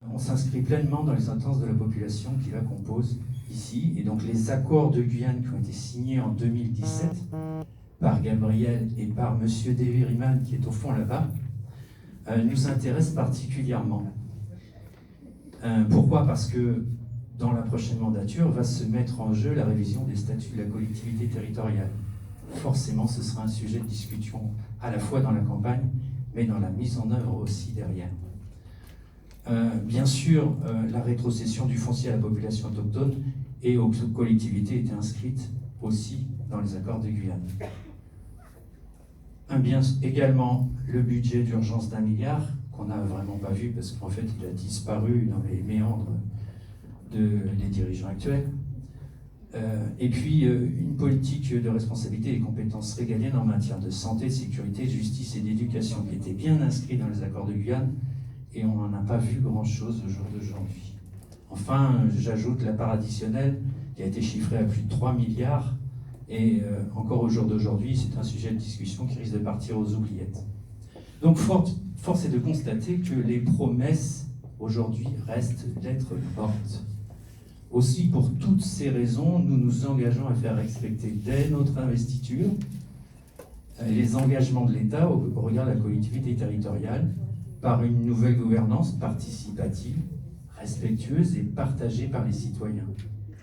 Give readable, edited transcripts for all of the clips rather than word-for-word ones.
On s'inscrit pleinement dans les attentes de la population qui la compose ici. Et donc les accords de Guyane qui ont été signés en 2017 par Gabriel et par M. Deviriman, qui est au fond là-bas, nous intéressent particulièrement. Pourquoi ? Parce que dans la prochaine mandature va se mettre en jeu la révision des statuts de la collectivité territoriale. Forcément, ce sera un sujet de discussion à la fois dans la campagne, mais dans la mise en œuvre aussi derrière. Bien sûr, la rétrocession du foncier à la population autochtone et aux collectivités était inscrite aussi dans les accords de Guyane. Également, le budget d'urgence d'1 milliard, qu'on n'a vraiment pas vu parce qu'en fait, il a disparu dans les méandres des dirigeants actuels. Et puis, une politique de responsabilité et des compétences régaliennes en matière de santé, de sécurité, de justice et d'éducation qui était bien inscrit dans les accords de Guyane, et on n'en a pas vu grand-chose au jour d'aujourd'hui. Enfin, j'ajoute la part additionnelle qui a été chiffrée à plus de 3 milliards, et encore au jour d'aujourd'hui, c'est un sujet de discussion qui risque de partir aux oubliettes. Donc, force est de constater que les promesses, aujourd'hui, restent lettres mortes. Aussi, pour toutes ces raisons, nous nous engageons à faire respecter dès notre investiture les engagements de l'État au regard de la collectivité territoriale par une nouvelle gouvernance participative, respectueuse et partagée par les citoyens,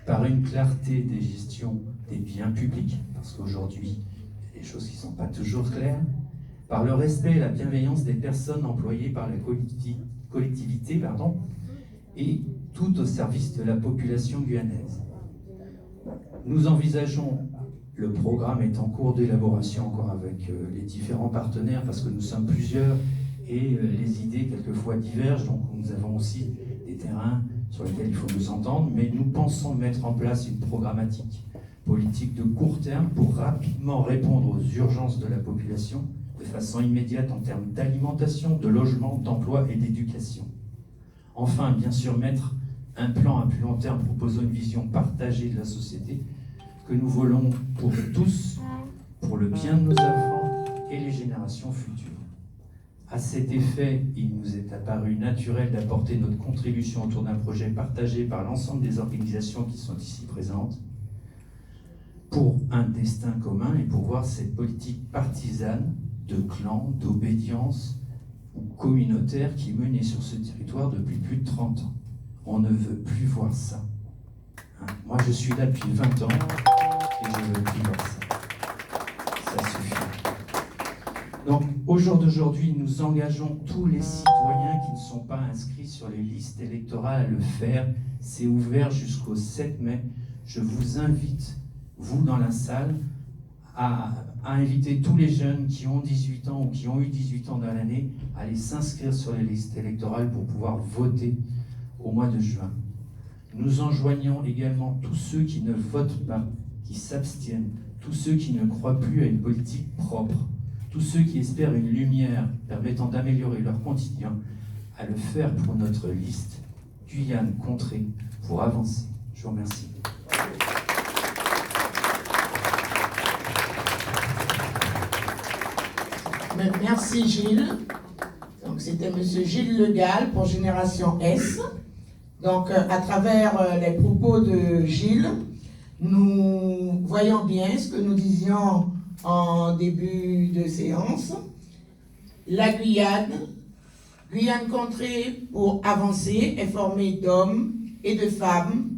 par une clarté des gestions des biens publics, parce qu'aujourd'hui, il y a des choses qui ne sont pas toujours claires, par le respect et la bienveillance des personnes employées par la collectivité, et tout au service de la population guyanaise. Nous envisageons, le programme est en cours d'élaboration encore avec les différents partenaires, parce que nous sommes plusieurs et les idées quelquefois divergent, donc nous avons aussi des terrains sur lesquels il faut nous entendre, mais nous pensons mettre en place une programmatique politique de court terme pour rapidement répondre aux urgences de la population de façon immédiate en termes d'alimentation, de logement, d'emploi et d'éducation. Enfin, bien sûr, mettre un plan à plus long terme proposant une vision partagée de la société que nous voulons pour tous, pour le bien de nos enfants et les générations futures. À cet effet, il nous est apparu naturel d'apporter notre contribution autour d'un projet partagé par l'ensemble des organisations qui sont ici présentes pour un destin commun et pour voir cette politique partisane de clan, d'obédience ou communautaire qui est menée sur ce territoire depuis plus de 30 ans. On ne veut plus voir ça. Moi, je suis là depuis 20 ans et je ne veux plus voir ça. Ça suffit. Donc, au jour d'aujourd'hui, nous engageons tous les citoyens qui ne sont pas inscrits sur les listes électorales à le faire. C'est ouvert jusqu'au 7 mai. Je vous invite, vous dans la salle, à inviter tous les jeunes qui ont 18 ans ou qui ont eu 18 ans dans l'année à aller s'inscrire sur les listes électorales pour pouvoir voter au mois de juin. Nous enjoignons également tous ceux qui ne votent pas, qui s'abstiennent, tous ceux qui ne croient plus à une politique propre, tous ceux qui espèrent une lumière permettant d'améliorer leur quotidien, à le faire pour notre liste Guyane Contrée pour avancer. Je vous remercie. Merci Gilles. Donc c'était Monsieur Gilles Le Gall pour Génération S. Donc à travers les propos de Gilles, nous voyons bien ce que nous disions en début de séance. La Guyane Contrée pour avancer est formée d'hommes et de femmes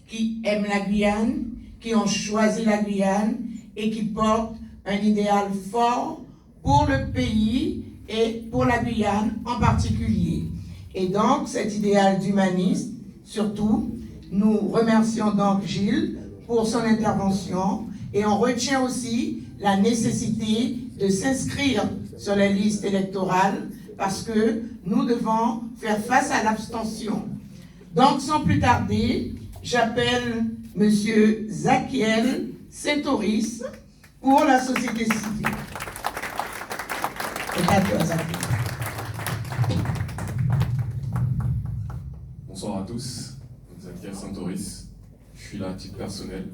qui aiment la Guyane, qui ont choisi la Guyane et qui portent un idéal fort pour le pays et pour la Guyane en particulier. Et donc, cet idéal d'humanisme, surtout, nous remercions donc Gilles pour son intervention et on retient aussi la nécessité de s'inscrire sur les listes électorales parce que nous devons faire face à l'abstention. Donc, sans plus tarder, j'appelle M. Zakiel Setoris pour la société civile. Bonsoir à tous, Zakiel Santoris, je suis là à titre personnel.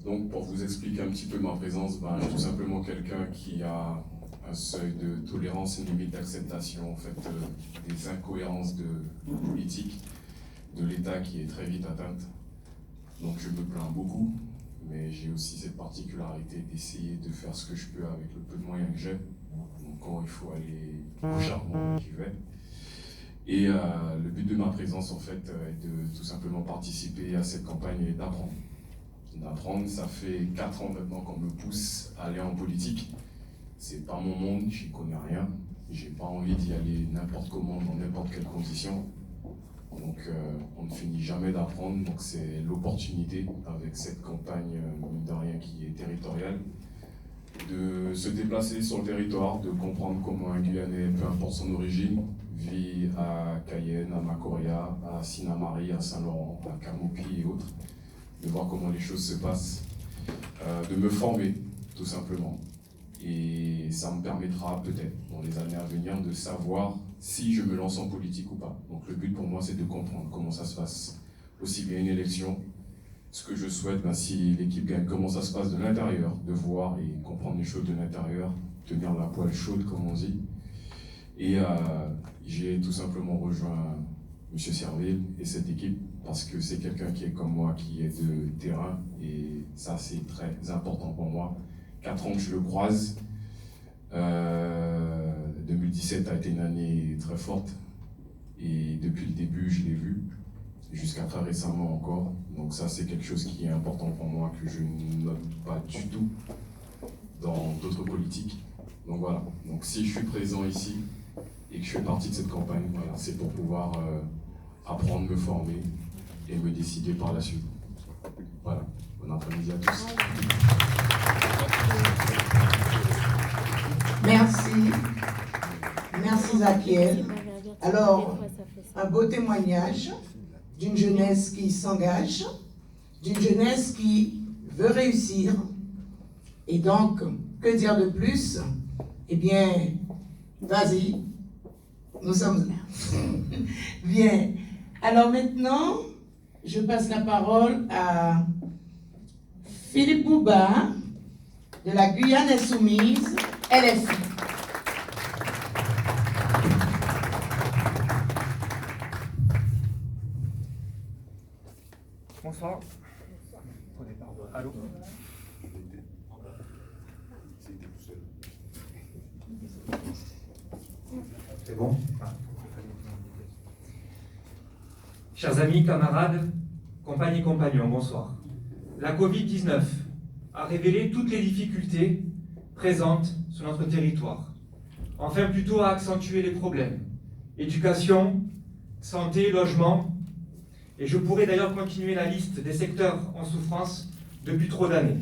Donc pour vous expliquer un petit peu ma présence, je suis tout simplement quelqu'un qui a un seuil de tolérance et une limite d'acceptation en fait, des incohérences de politique de l'État qui est très vite atteinte. Donc je me plains beaucoup, mais j'ai aussi cette particularité d'essayer de faire ce que je peux avec le peu de moyens que j'ai. Donc quand il faut aller au charbon, j'y vais. Et le but de ma présence en fait est de tout simplement participer à cette campagne et d'apprendre. D'apprendre, ça fait 4 ans maintenant qu'on me pousse à aller en politique. C'est pas mon monde, j'y connais rien. J'ai pas envie d'y aller n'importe comment, dans n'importe quelle condition. Donc on ne finit jamais d'apprendre, donc c'est l'opportunité avec cette campagne, mine de rien, qui est territoriale, de se déplacer sur le territoire, de comprendre comment un Guyanais, peu importe son origine, vit à Cayenne, à Macoria, à Sinnamary, à Saint-Laurent, à Camopi et autres, de voir comment les choses se passent, de me former, tout simplement. Et ça me permettra peut-être, dans les années à venir, de savoir si je me lance en politique ou pas. Donc le but pour moi, c'est de comprendre comment ça se passe, aussi bien une élection. Ce que je souhaite, si l'équipe gagne, comment ça se passe de l'intérieur, de voir et comprendre les choses de l'intérieur, tenir la poêle chaude, comme on dit. Et j'ai tout simplement rejoint M. Serville et cette équipe parce que c'est quelqu'un qui est comme moi, qui est de terrain, et ça c'est très important pour moi. 4 ans que je le croise. 2017 a été une année très forte et depuis le début je l'ai vu, jusqu'à très récemment encore. Donc ça c'est quelque chose qui est important pour moi, que je ne note pas du tout dans d'autres politiques. Donc voilà, donc si je suis présent ici et que je fais partie de cette campagne, voilà, c'est pour pouvoir apprendre, me former et me décider par la suite. Voilà, bon après-midi à tous. Merci. Merci Zakiel. Alors, un beau témoignage d'une jeunesse qui s'engage, d'une jeunesse qui veut réussir. Et donc, que dire de plus? Eh bien, vas-y, nous sommes là. Bien. Alors maintenant, je passe la parole à Philippe Bouba, de la Guyane Insoumise, LFI. Bonsoir. Allô. C'est bon? Chers amis, camarades, compagnes et compagnons, bonsoir. La Covid-19 a révélé toutes les difficultés présentes sur notre territoire. Enfin, plutôt à accentuer les problèmes. Éducation, santé, logement. Et je pourrais d'ailleurs continuer la liste des secteurs en souffrance depuis trop d'années.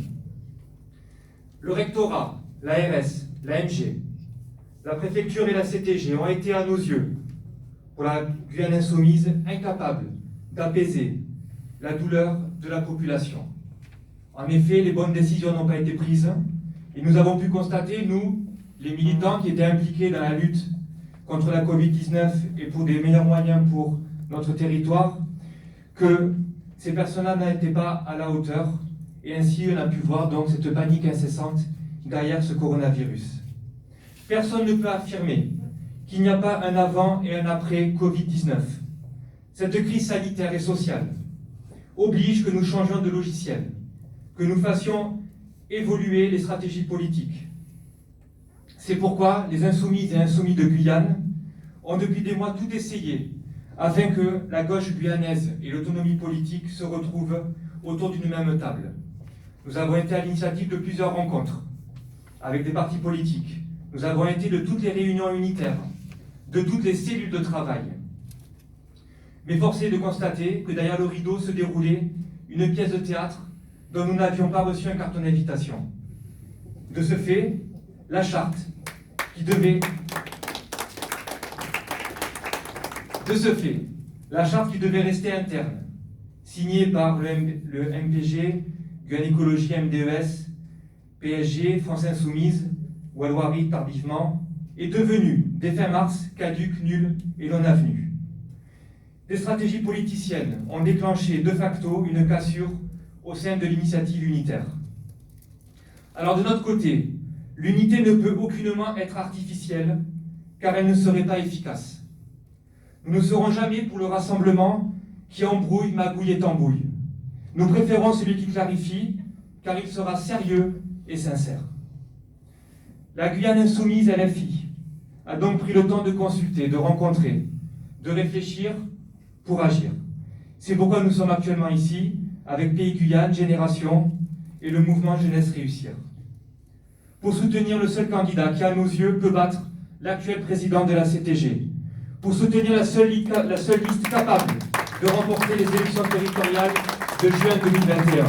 Le rectorat, l'ARS, l'AMG, la préfecture et la CTG ont été à nos yeux, pour la Guyane Insoumise, incapables d'apaiser la douleur de la population. En effet, les bonnes décisions n'ont pas été prises et nous avons pu constater, nous, les militants qui étaient impliqués dans la lutte contre la Covid-19 et pour des meilleurs moyens pour notre territoire, que ces personnes-là n'étaient pas à la hauteur, et ainsi on a pu voir donc cette panique incessante derrière ce coronavirus. Personne ne peut affirmer qu'il n'y a pas un avant et un après Covid-19. Cette crise sanitaire et sociale oblige que nous changions de logiciel, que nous fassions évoluer les stratégies politiques. C'est pourquoi les insoumises et insoumis de Guyane ont depuis des mois tout essayé afin que la gauche guyanaise et l'autonomie politique se retrouvent autour d'une même table. Nous avons été à l'initiative de plusieurs rencontres avec des partis politiques. Nous avons été de toutes les réunions unitaires, de toutes les cellules de travail. Mais force est de constater que derrière le rideau se déroulait une pièce de théâtre dont nous n'avions pas reçu un carton d'invitation. De ce fait, la charte qui devait rester interne, signée par le MPG, Guyane Écologie, MDES, PSG, France Insoumise, Walloirie tardivement, est devenue, dès fin mars, caduque, nulle et non avenue. Des stratégies politiciennes ont déclenché de facto une cassure au sein de l'initiative unitaire. Alors de notre côté, L'unité ne peut aucunement être artificielle, car elle ne serait pas efficace. Nous ne serons jamais pour le rassemblement qui embrouille, magouille et tambouille. Nous préférons celui qui clarifie, car il sera sérieux et sincère. La Guyane insoumise LFI a donc pris le temps de consulter, de rencontrer, de réfléchir pour agir. C'est pourquoi nous sommes actuellement ici, avec Pays Guyane, Génération et le mouvement Jeunesse Réussir, pour soutenir le seul candidat qui, à nos yeux, peut battre l'actuel président de la CTG, pour soutenir la seule liste capable de remporter les élections territoriales de juin 2021.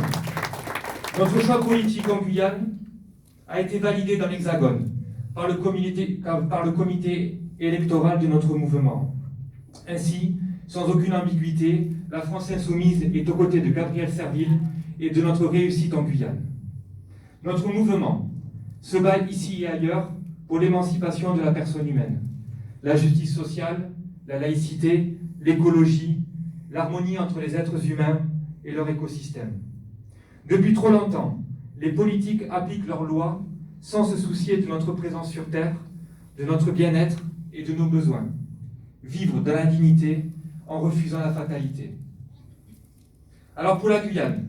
Notre choix politique en Guyane a été validé dans l'Hexagone par le comité électoral de notre mouvement. Ainsi, sans aucune ambiguïté, la France insoumise est aux côtés de Gabriel Serville et de notre réussite en Guyane. Notre mouvement se bat ici et ailleurs pour l'émancipation de la personne humaine, la justice sociale, la laïcité, l'écologie, l'harmonie entre les êtres humains et leur écosystème. Depuis trop longtemps, les politiques appliquent leurs lois sans se soucier de notre présence sur Terre, de notre bien-être et de nos besoins. Vivre dans la dignité en refusant la fatalité. Alors pour la Guyane,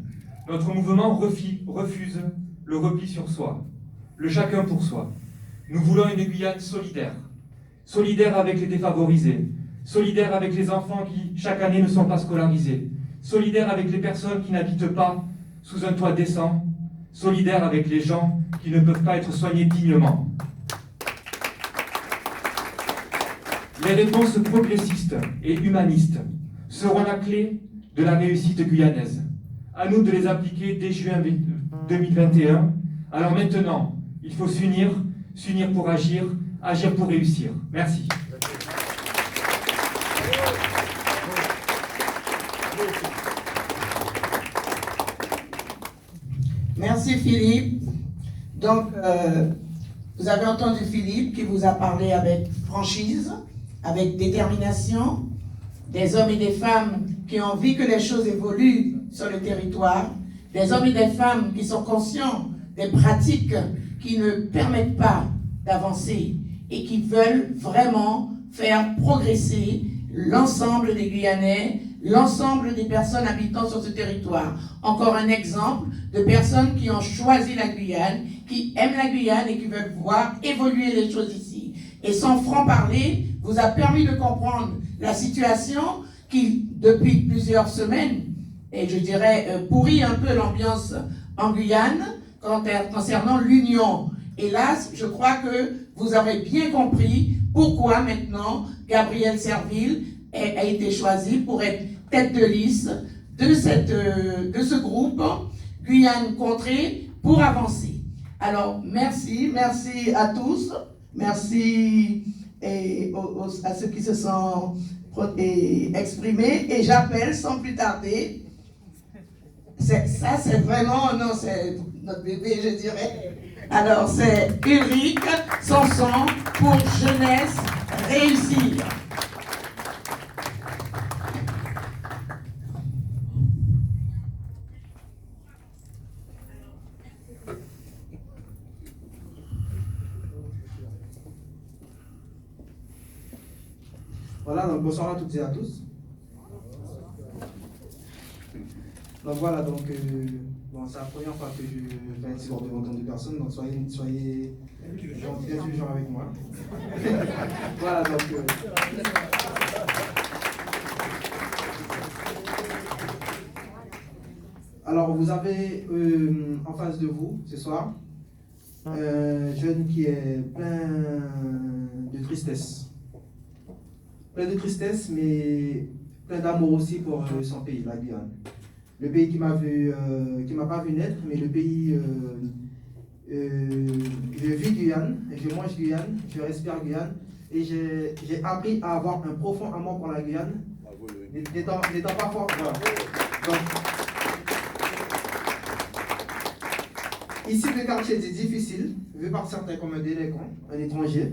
notre mouvement refuse le repli sur soi, le chacun pour soi. Nous voulons une Guyane solidaire, solidaire avec les défavorisés, solidaire avec les enfants qui, chaque année, ne sont pas scolarisés, solidaire avec les personnes qui n'habitent pas sous un toit décent, solidaire avec les gens qui ne peuvent pas être soignés dignement. Les réponses progressistes et humanistes seront la clé de la réussite guyanaise. À nous de les appliquer dès juin 2021. Alors maintenant, il faut s'unir, s'unir pour agir, agir pour réussir. Merci. Merci Philippe. Donc, vous avez entendu Philippe qui vous a parlé avec franchise, avec détermination, des hommes et des femmes qui ont envie que les choses évoluent sur le territoire, des hommes et des femmes qui sont conscients des pratiques qui ne permettent pas d'avancer et qui veulent vraiment faire progresser l'ensemble des Guyanais, l'ensemble des personnes habitant sur ce territoire. Encore un exemple de personnes qui ont choisi la Guyane, qui aiment la Guyane et qui veulent voir évoluer les choses ici. Et son franc-parler vous a permis de comprendre la situation qui, depuis plusieurs semaines, et je dirais pourrit un peu l'ambiance en Guyane concernant l'union. Hélas, je crois que vous avez bien compris pourquoi maintenant Gabriel Serville a été choisi pour être tête de liste de ce groupe Guyane Contrée pour avancer. Alors, merci à tous, merci à ceux qui se sont exprimés, et j'appelle sans plus tarder, ça c'est vraiment, non, c'est notre bébé, je dirais. Alors, c'est Ulrich Sanson pour Jeunesse Réussir. Voilà, donc bonsoir à toutes et à tous. Donc voilà, donc bon, c'est la première fois que je fais un petit devant de personnes, donc soyez bien toujours avec moi. Voilà, donc alors vous avez en face de vous ce soir un jeune qui est plein de tristesse. Plein de tristesse, mais plein d'amour aussi pour son pays, la Guyane. Le pays qui m'a pas vu naître, mais le pays, je vis Guyane, je mange Guyane, je respire Guyane, et j'ai appris à avoir un profond amour pour la Guyane, n'étant pas fort. Voilà. Donc, ici, le quartier est difficile, vu par certains comme un délinquant, un étranger.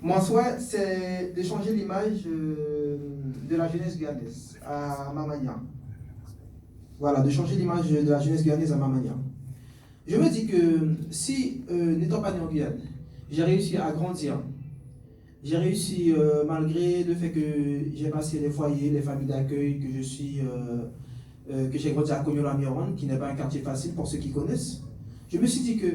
Mon souhait, c'est de changer l'image de la jeunesse guyanaise à ma manière. Voilà, de changer l'image de la jeunesse guyanaise à ma manière. Je me dis que si, n'étant pas né en Guyane, j'ai réussi à grandir, j'ai réussi, malgré le fait que j'ai passé les foyers, les familles d'accueil, que j'ai grandi à Cognola-Miron, qui n'est pas un quartier facile pour ceux qui connaissent, je me suis dit que,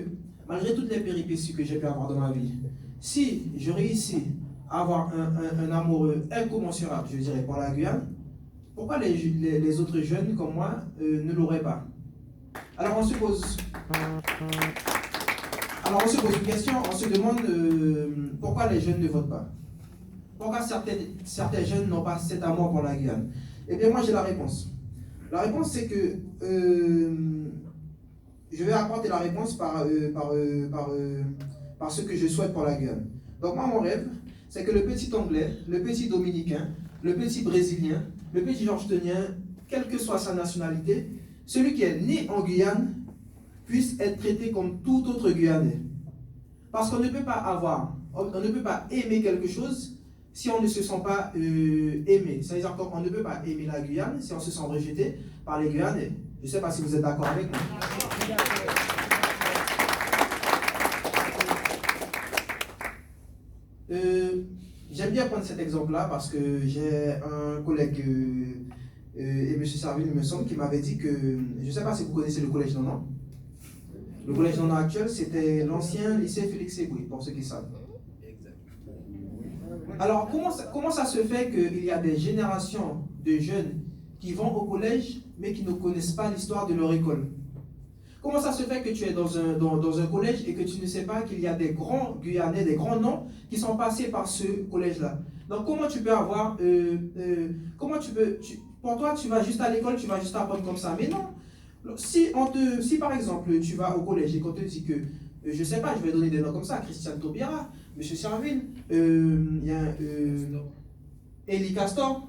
malgré toutes les péripéties que j'ai pu avoir dans ma vie, si je réussis à avoir un amoureux incommensurable, je dirais, pour la Guyane, pourquoi les autres jeunes comme moi ne l'auraient pas? Alors on se pose une question, on se demande pourquoi les jeunes ne votent pas? Pourquoi certains jeunes n'ont pas cet amour pour la Guyane? Eh bien moi j'ai la réponse. La réponse c'est que je vais apporter la réponse par ce que je souhaite pour la Guyane. Donc moi mon rêve, c'est que le petit Anglais, le petit Dominicain, le petit Brésilien, le petit Georgetonien, quelle que soit sa nationalité, celui qui est né en Guyane puisse être traité comme tout autre Guyanais. Parce qu'on ne peut pas aimer quelque chose si on ne se sent pas aimé. C'est-à-dire qu'on ne peut pas aimer la Guyane si on se sent rejeté par les Guyanais. Je ne sais pas si vous êtes d'accord avec moi. J'aime bien prendre cet exemple-là parce que j'ai un collègue, et M. Serville, il me semble, qui m'avait dit que, je ne sais pas si vous connaissez le collège Nonan. Le collège Nonan actuel, c'était l'ancien lycée Félix Éboué, pour ceux qui savent. Alors, comment ça se fait qu'il y a des générations de jeunes qui vont au collège, mais qui ne connaissent pas l'histoire de leur école? Comment ça se fait que tu es dans un collège et que tu ne sais pas qu'il y a des grands Guyanais, des grands noms qui sont passés par ce collège-là? Donc comment tu peux avoir... pour toi, tu vas juste à l'école, tu vas juste apprendre comme ça. Mais non. Si par exemple, tu vas au collège et qu'on te dit que, je ne sais pas, je vais donner des noms comme ça, Christiane Taubira, M. Serville, il y a Élie Castor.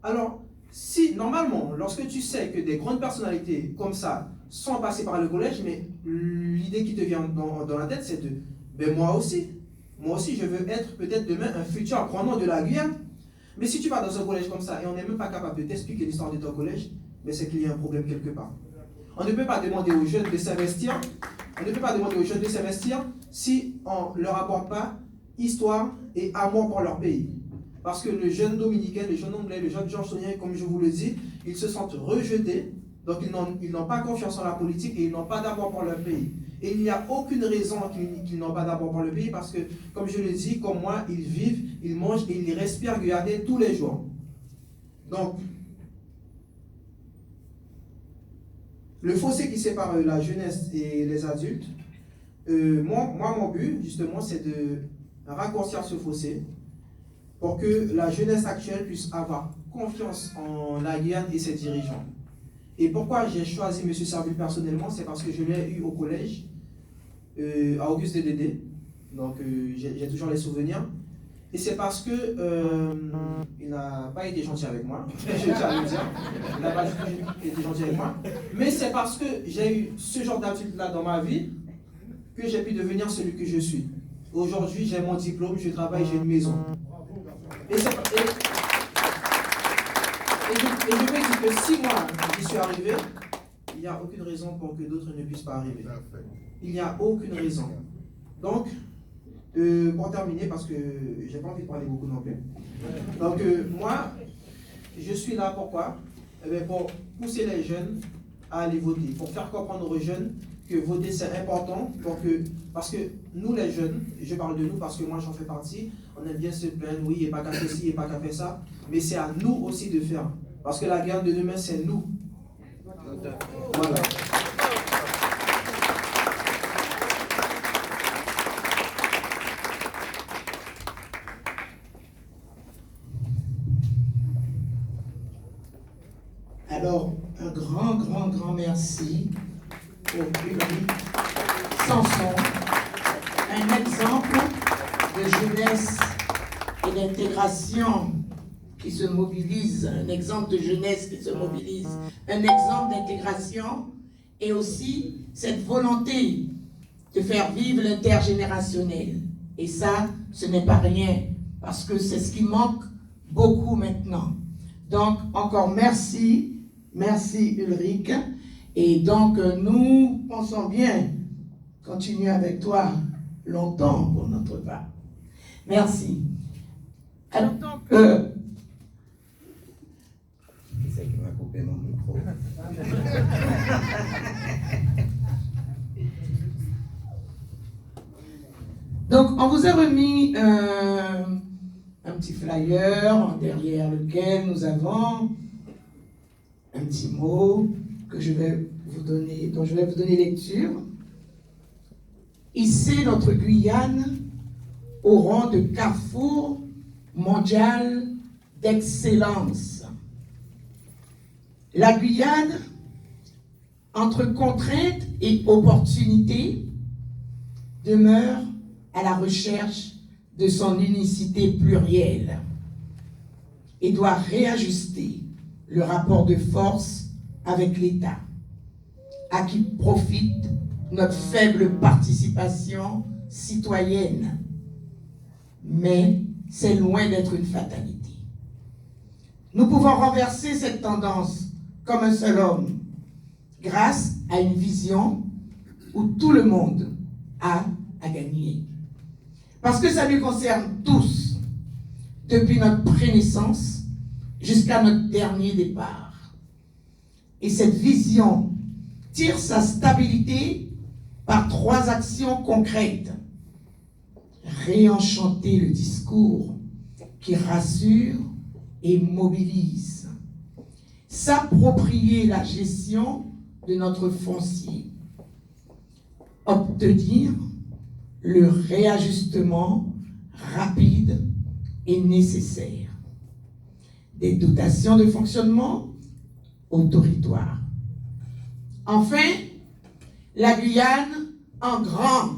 Alors, si normalement, lorsque tu sais que des grandes personnalités comme ça sont passées par le collège, mais l'idée qui te vient dans la tête, c'est de, ben moi aussi, je veux être peut-être demain un futur grand nom de la Guyane. Mais si tu vas dans un collège comme ça et on n'est même pas capable de t'expliquer l'histoire de ton collège, ben c'est qu'il y a un problème quelque part. On ne peut pas demander aux jeunes de s'investir. Si on ne leur apporte pas histoire et amour pour leur pays. Parce que le jeune dominicain, le jeune anglais, le jeune georgetonien, comme je vous le dis, ils se sentent rejetés, donc ils n'ont pas confiance en la politique et ils n'ont pas d'amour pour leur pays. Et il n'y a aucune raison qu'ils n'ont pas d'amour pour le pays parce que, comme je le dis, comme moi, ils vivent, ils mangent et ils respirent guyanais tous les jours. Donc, le fossé qui sépare la jeunesse et les adultes, mon but, justement, c'est de raccourcir ce fossé pour que la jeunesse actuelle puisse avoir confiance en la Guyane et ses dirigeants. Et pourquoi j'ai choisi M. Serville personnellement, c'est parce que je l'ai eu au collège, à Auguste Dédé, donc j'ai toujours les souvenirs. Et c'est parce que il n'a pas été gentil avec moi, je tiens à le dire, il n'a pas du tout été gentil avec moi, mais c'est parce que j'ai eu ce genre d'attitude-là dans ma vie que j'ai pu devenir celui que je suis. Aujourd'hui, j'ai mon diplôme, je travaille, j'ai une maison. Et je peux dire que si moi, j'y suis arrivé, il n'y a aucune raison pour que d'autres ne puissent pas arriver. Il n'y a aucune raison. Donc, pour terminer, parce que j'ai pas envie de parler beaucoup non plus. Donc, moi, je suis là pourquoi? Pour pousser les jeunes à aller voter, pour faire comprendre aux jeunes que voter c'est important, parce que nous les jeunes, je parle de nous parce que moi j'en fais partie, on aime bien se plaindre, oui, il n'y a pas qu'à faire ci, il n'y a pas qu'à faire ça, mais c'est à nous aussi de faire, parce que la guerre de demain c'est nous. Voilà. Alors, un grand merci pour Ulrich Sanson, un exemple de jeunesse et d'intégration qui se mobilise, un exemple de jeunesse qui se mobilise, un exemple d'intégration et aussi cette volonté de faire vivre l'intergénérationnel. Et ça, ce n'est pas rien, parce que c'est ce qui manque beaucoup maintenant. Donc, encore merci Ulrich. Et donc, nous pensons bien continuer avec toi longtemps pour notre part. Merci. Alors, donc, qui c'est qui m'a coupé mon micro? Donc, on vous a remis un petit flyer derrière lequel nous avons un petit mot que je vais vous donner, dont je vais vous donner lecture. Hisser notre Guyane au rang de carrefour mondial d'excellence. La Guyane, entre contraintes et opportunités, demeure à la recherche de son unicité plurielle et doit réajuster le rapport de force avec l'État, à qui profite notre faible participation citoyenne. Mais c'est loin d'être une fatalité. Nous pouvons renverser cette tendance comme un seul homme, grâce à une vision où tout le monde a à gagner. Parce que ça nous concerne tous, depuis notre prénaissance jusqu'à notre dernier départ. Et cette vision tire sa stabilité par 3 actions concrètes. Réenchanter le discours qui rassure et mobilise. S'approprier la gestion de notre foncier. Obtenir le réajustement rapide et nécessaire des dotations de fonctionnement au territoire. Enfin, la Guyane en grand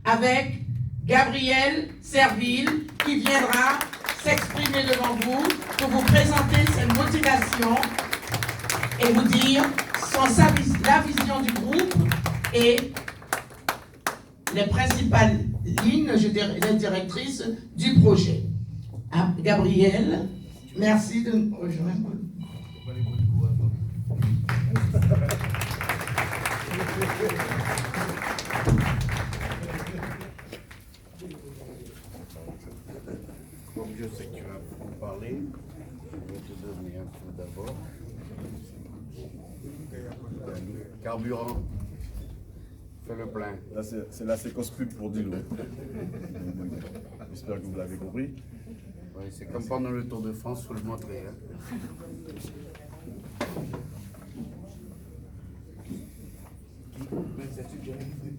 avec Gabriel Serville qui viendra s'exprimer devant vous pour vous présenter ses motivations et vous dire la vision du groupe et les principales lignes, les directrices du projet. Ah, Gabriel, merci de nous rejoindre. Donc je sais que tu vas en parler. Je vais te donner un peu d'abord. Carburant. Fais le plein. Là, c'est la séquence pub pour Dilo. J'espère que vous l'avez compris. Oui, c'est comme pendant le Tour de France, il faut le montrer.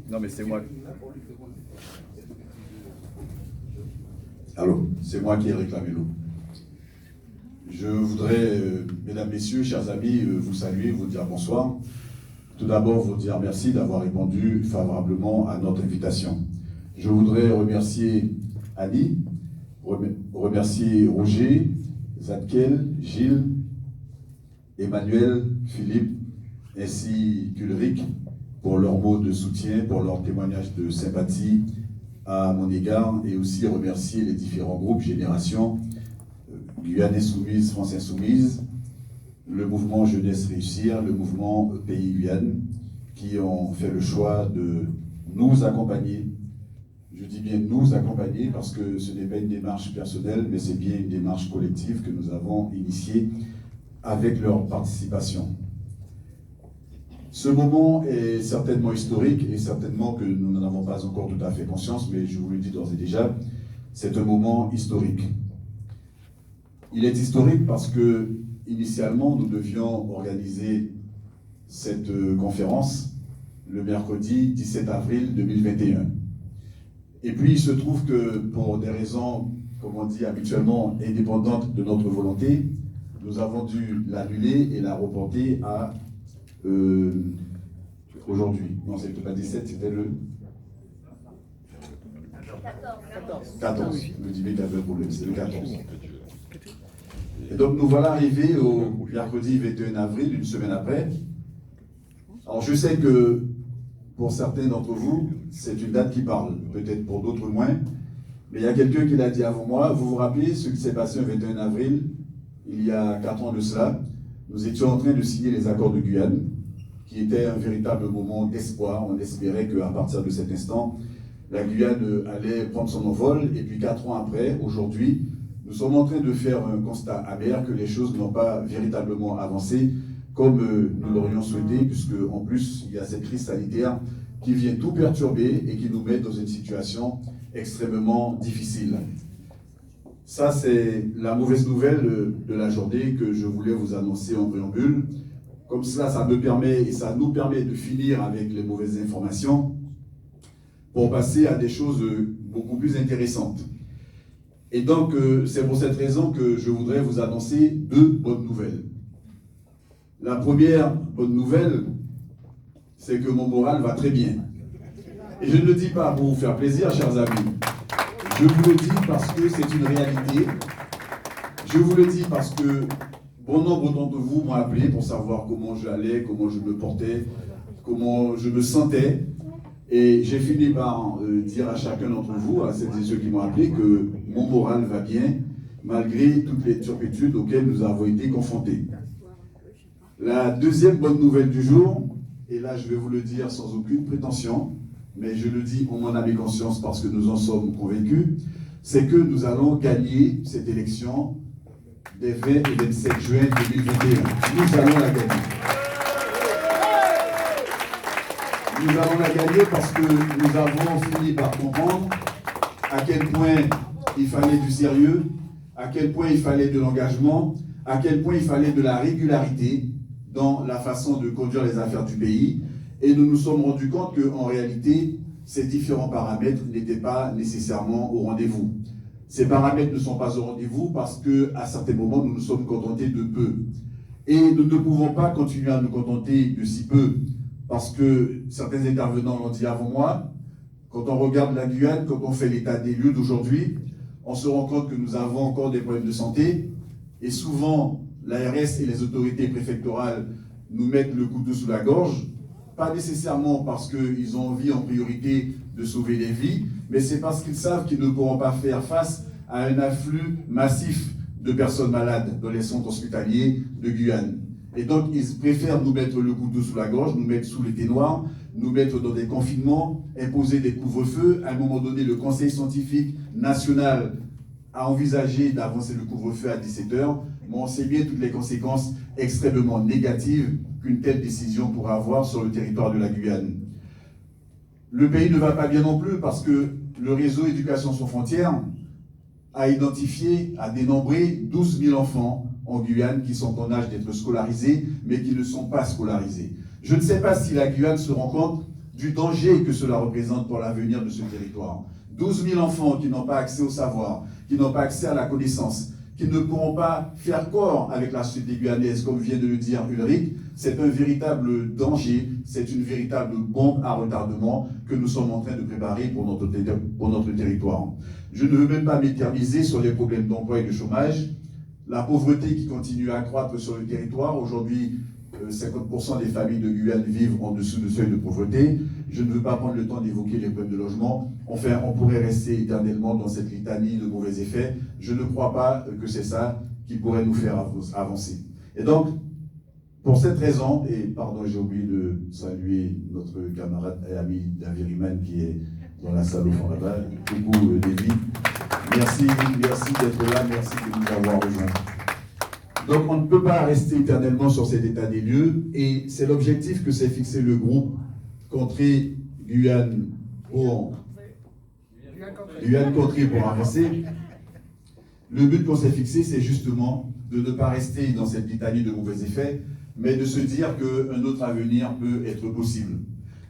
Non, mais c'est moi. Allô, c'est moi qui ai réclamé l'eau. Je voudrais, mesdames, messieurs, chers amis, vous saluer, vous dire bonsoir. Tout d'abord, vous dire merci d'avoir répondu favorablement à notre invitation. Je voudrais remercier Annie, remercier Roger, Zadkel, Gilles, Emmanuel, Philippe, ainsi qu'Ulrich pour leurs mots de soutien, pour leur témoignage de sympathie à mon égard, et aussi remercier les différents groupes, Génération, Guyane Insoumise, France Insoumise, le mouvement Jeunesse Réussir, le mouvement Pays Guyane, qui ont fait le choix de nous accompagner. Je dis bien nous accompagner parce que ce n'est pas une démarche personnelle, mais c'est bien une démarche collective que nous avons initiée avec leur participation. Ce moment est certainement historique et certainement que nous n'en avons pas encore tout à fait conscience, mais je vous le dis d'ores et déjà, c'est un moment historique. Il est historique parce que, initialement, nous devions organiser cette conférence le mercredi 17 avril 2021. Et puis, il se trouve que, pour des raisons, comme on dit habituellement, indépendantes de notre volonté, nous avons dû l'annuler et la reporter à aujourd'hui. Non, c'était pas 17, c'était le 14. Le dîner avait un problème, c'est le 14. Et donc nous voilà arrivés au mercredi 21 avril, une semaine après. Alors je sais que pour certains d'entre vous, c'est une date qui parle, peut-être pour d'autres moins, mais il y a quelqu'un qui l'a dit avant moi. Vous vous rappelez ce qui s'est passé le 21 avril, il y a 4 ans de cela, nous étions en train de signer les accords de Guyane, qui était un véritable moment d'espoir. On espérait qu'à partir de cet instant, la Guyane allait prendre son envol. Et puis 4 ans après, aujourd'hui, nous sommes en train de faire un constat amer que les choses n'ont pas véritablement avancé comme nous l'aurions souhaité, puisque en plus, il y a cette crise sanitaire qui vient tout perturber et qui nous met dans une situation extrêmement difficile. Ça, c'est la mauvaise nouvelle de la journée que je voulais vous annoncer en préambule. Comme cela, ça me permet et ça nous permet de finir avec les mauvaises informations pour passer à des choses beaucoup plus intéressantes. Et donc, c'est pour cette raison que je voudrais vous annoncer 2 bonnes nouvelles. La première bonne nouvelle, c'est que mon moral va très bien. Et je ne le dis pas pour vous faire plaisir, chers amis. Je vous le dis parce que c'est une réalité. Je vous le dis parce que bon nombre d'entre vous m'ont appelé pour savoir comment j'allais, comment je me portais, comment je me sentais. Et j'ai fini par dire à chacun d'entre vous, à celles et ceux qui m'ont appelé, que mon moral va bien, malgré toutes les turpitudes auxquelles nous avons été confrontés. La deuxième bonne nouvelle du jour, et là je vais vous le dire sans aucune prétention, mais je le dis en mon âme et conscience parce que nous en sommes convaincus, c'est que nous allons gagner cette élection des 20 et 27 juin 2021. Nous allons la gagner. Nous allons la gagner parce que nous avons fini par comprendre à quel point il fallait du sérieux, à quel point il fallait de l'engagement, à quel point il fallait de la régularité dans la façon de conduire les affaires du pays. Et nous nous sommes rendus compte qu'en réalité, ces différents paramètres n'étaient pas nécessairement au rendez-vous. Ces paramètres ne sont pas au rendez-vous parce qu'à certains moments, nous nous sommes contentés de peu. Et nous ne pouvons pas continuer à nous contenter de si peu parce que certains intervenants l'ont dit avant moi. Quand on regarde la Guyane, quand on fait l'état des lieux d'aujourd'hui, on se rend compte que nous avons encore des problèmes de santé. Et souvent, l'ARS et les autorités préfectorales nous mettent le couteau sous la gorge. Pas nécessairement parce qu'ils ont envie en priorité de sauver des vies, mais c'est parce qu'ils savent qu'ils ne pourront pas faire face à un afflux massif de personnes malades dans les centres hospitaliers de Guyane. Et donc, ils préfèrent nous mettre le couteau sous la gorge, nous mettre sous l'été noir, nous mettre dans des confinements, imposer des couvre-feux. À un moment donné, le Conseil scientifique national a envisagé d'avancer le couvre-feu à 17h, mais on sait bien toutes les conséquences extrêmement négatives qu'une telle décision pourrait avoir sur le territoire de la Guyane. Le pays ne va pas bien non plus parce que le réseau Éducation sans frontières a identifié, a dénombré 12 000 enfants en Guyane qui sont en âge d'être scolarisés, mais qui ne sont pas scolarisés. Je ne sais pas si la Guyane se rend compte du danger que cela représente pour l'avenir de ce territoire. 12 000 enfants qui n'ont pas accès au savoir, qui n'ont pas accès à la connaissance, qui ne pourront pas faire corps avec la société guyanaise, comme vient de le dire Ulrich, c'est un véritable danger, c'est une véritable bombe à retardement que nous sommes en train de préparer pour notre territoire. Je ne veux même pas m'éterniser sur les problèmes d'emploi et de chômage, la pauvreté qui continue à croître sur le territoire. Aujourd'hui, 50% des familles de Guyane vivent en dessous du seuil de pauvreté. Je ne veux pas prendre le temps d'évoquer les problèmes de logement. Enfin, on pourrait rester éternellement dans cette litanie de mauvais effets. Je ne crois pas que c'est ça qui pourrait nous faire avancer. Et donc, pour cette raison, et pardon, j'ai oublié de saluer notre camarade et ami David Riman qui est dans la salle au fond là-bas. Coucou David. Merci d'être là, merci de nous avoir rejoints. Donc on ne peut pas rester éternellement sur cet état des lieux et c'est l'objectif que s'est fixé le groupe Contrée Guyane Contrée pour avancer. Le but qu'on s'est fixé, c'est justement de ne pas rester dans cette litanie de mauvais effets, mais de se dire qu'un autre avenir peut être possible.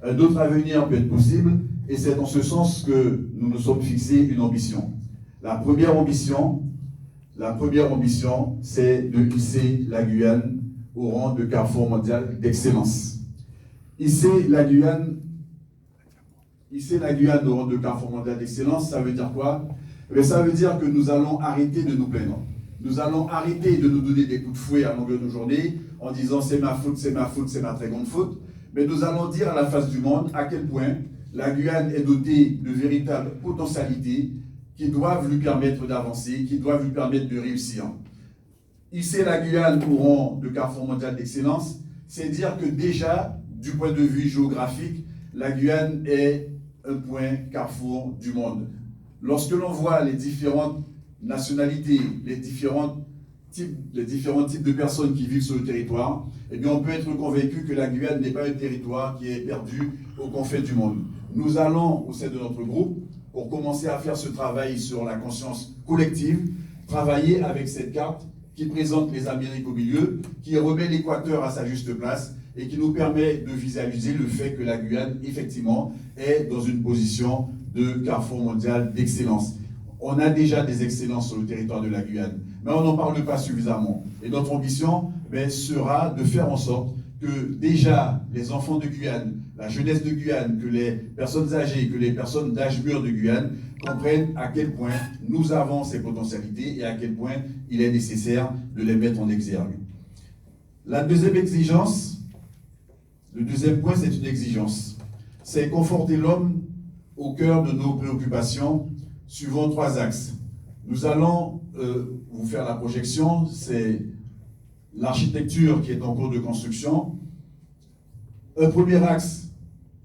Un autre avenir peut être possible et c'est dans ce sens que nous nous sommes fixés une ambition. La première ambition, c'est de hisser la Guyane au rang de carrefour mondial d'excellence. Hisser la Guyane au rang de carrefour mondial d'excellence, ça veut dire quoi? Ça veut dire que nous allons arrêter de nous plaindre. Nous allons arrêter de nous donner des coups de fouet à longueur de journée en disant c'est ma faute, c'est ma faute, c'est ma très grande faute. Mais nous allons dire à la face du monde à quel point la Guyane est dotée de véritables potentialités qui doivent lui permettre d'avancer, qui doivent lui permettre de réussir. hisser la Guyane au rang de carrefour mondial d'excellence, c'est dire que déjà, du point de vue géographique, la Guyane est un point carrefour du monde. Lorsque l'on voit les différentes nationalités, les différents types de personnes qui vivent sur le territoire, eh bien on peut être convaincu que la Guyane n'est pas un territoire qui est perdu aux confins du monde. Nous allons, au sein de notre groupe, pour commencer à faire ce travail sur la conscience collective, travailler avec cette carte qui présente les Amériques au milieu, qui remet l'Équateur à sa juste place et qui nous permet de visualiser le fait que la Guyane, effectivement, est dans une position de carrefour mondial d'excellence. On a déjà des excellences sur le territoire de la Guyane, mais on n'en parle pas suffisamment. Et notre ambition sera de faire en sorte que déjà les enfants de Guyane, la jeunesse de Guyane, que les personnes âgées, que les personnes d'âge mûr de Guyane comprennent à quel point nous avons ces potentialités et à quel point il est nécessaire de les mettre en exergue. La deuxième exigence, le deuxième point, c'est une exigence. C'est conforter l'homme au cœur de nos préoccupations suivant 3 axes. Nous allons vous faire la projection, c'est l'architecture qui est en cours de construction. Un premier axe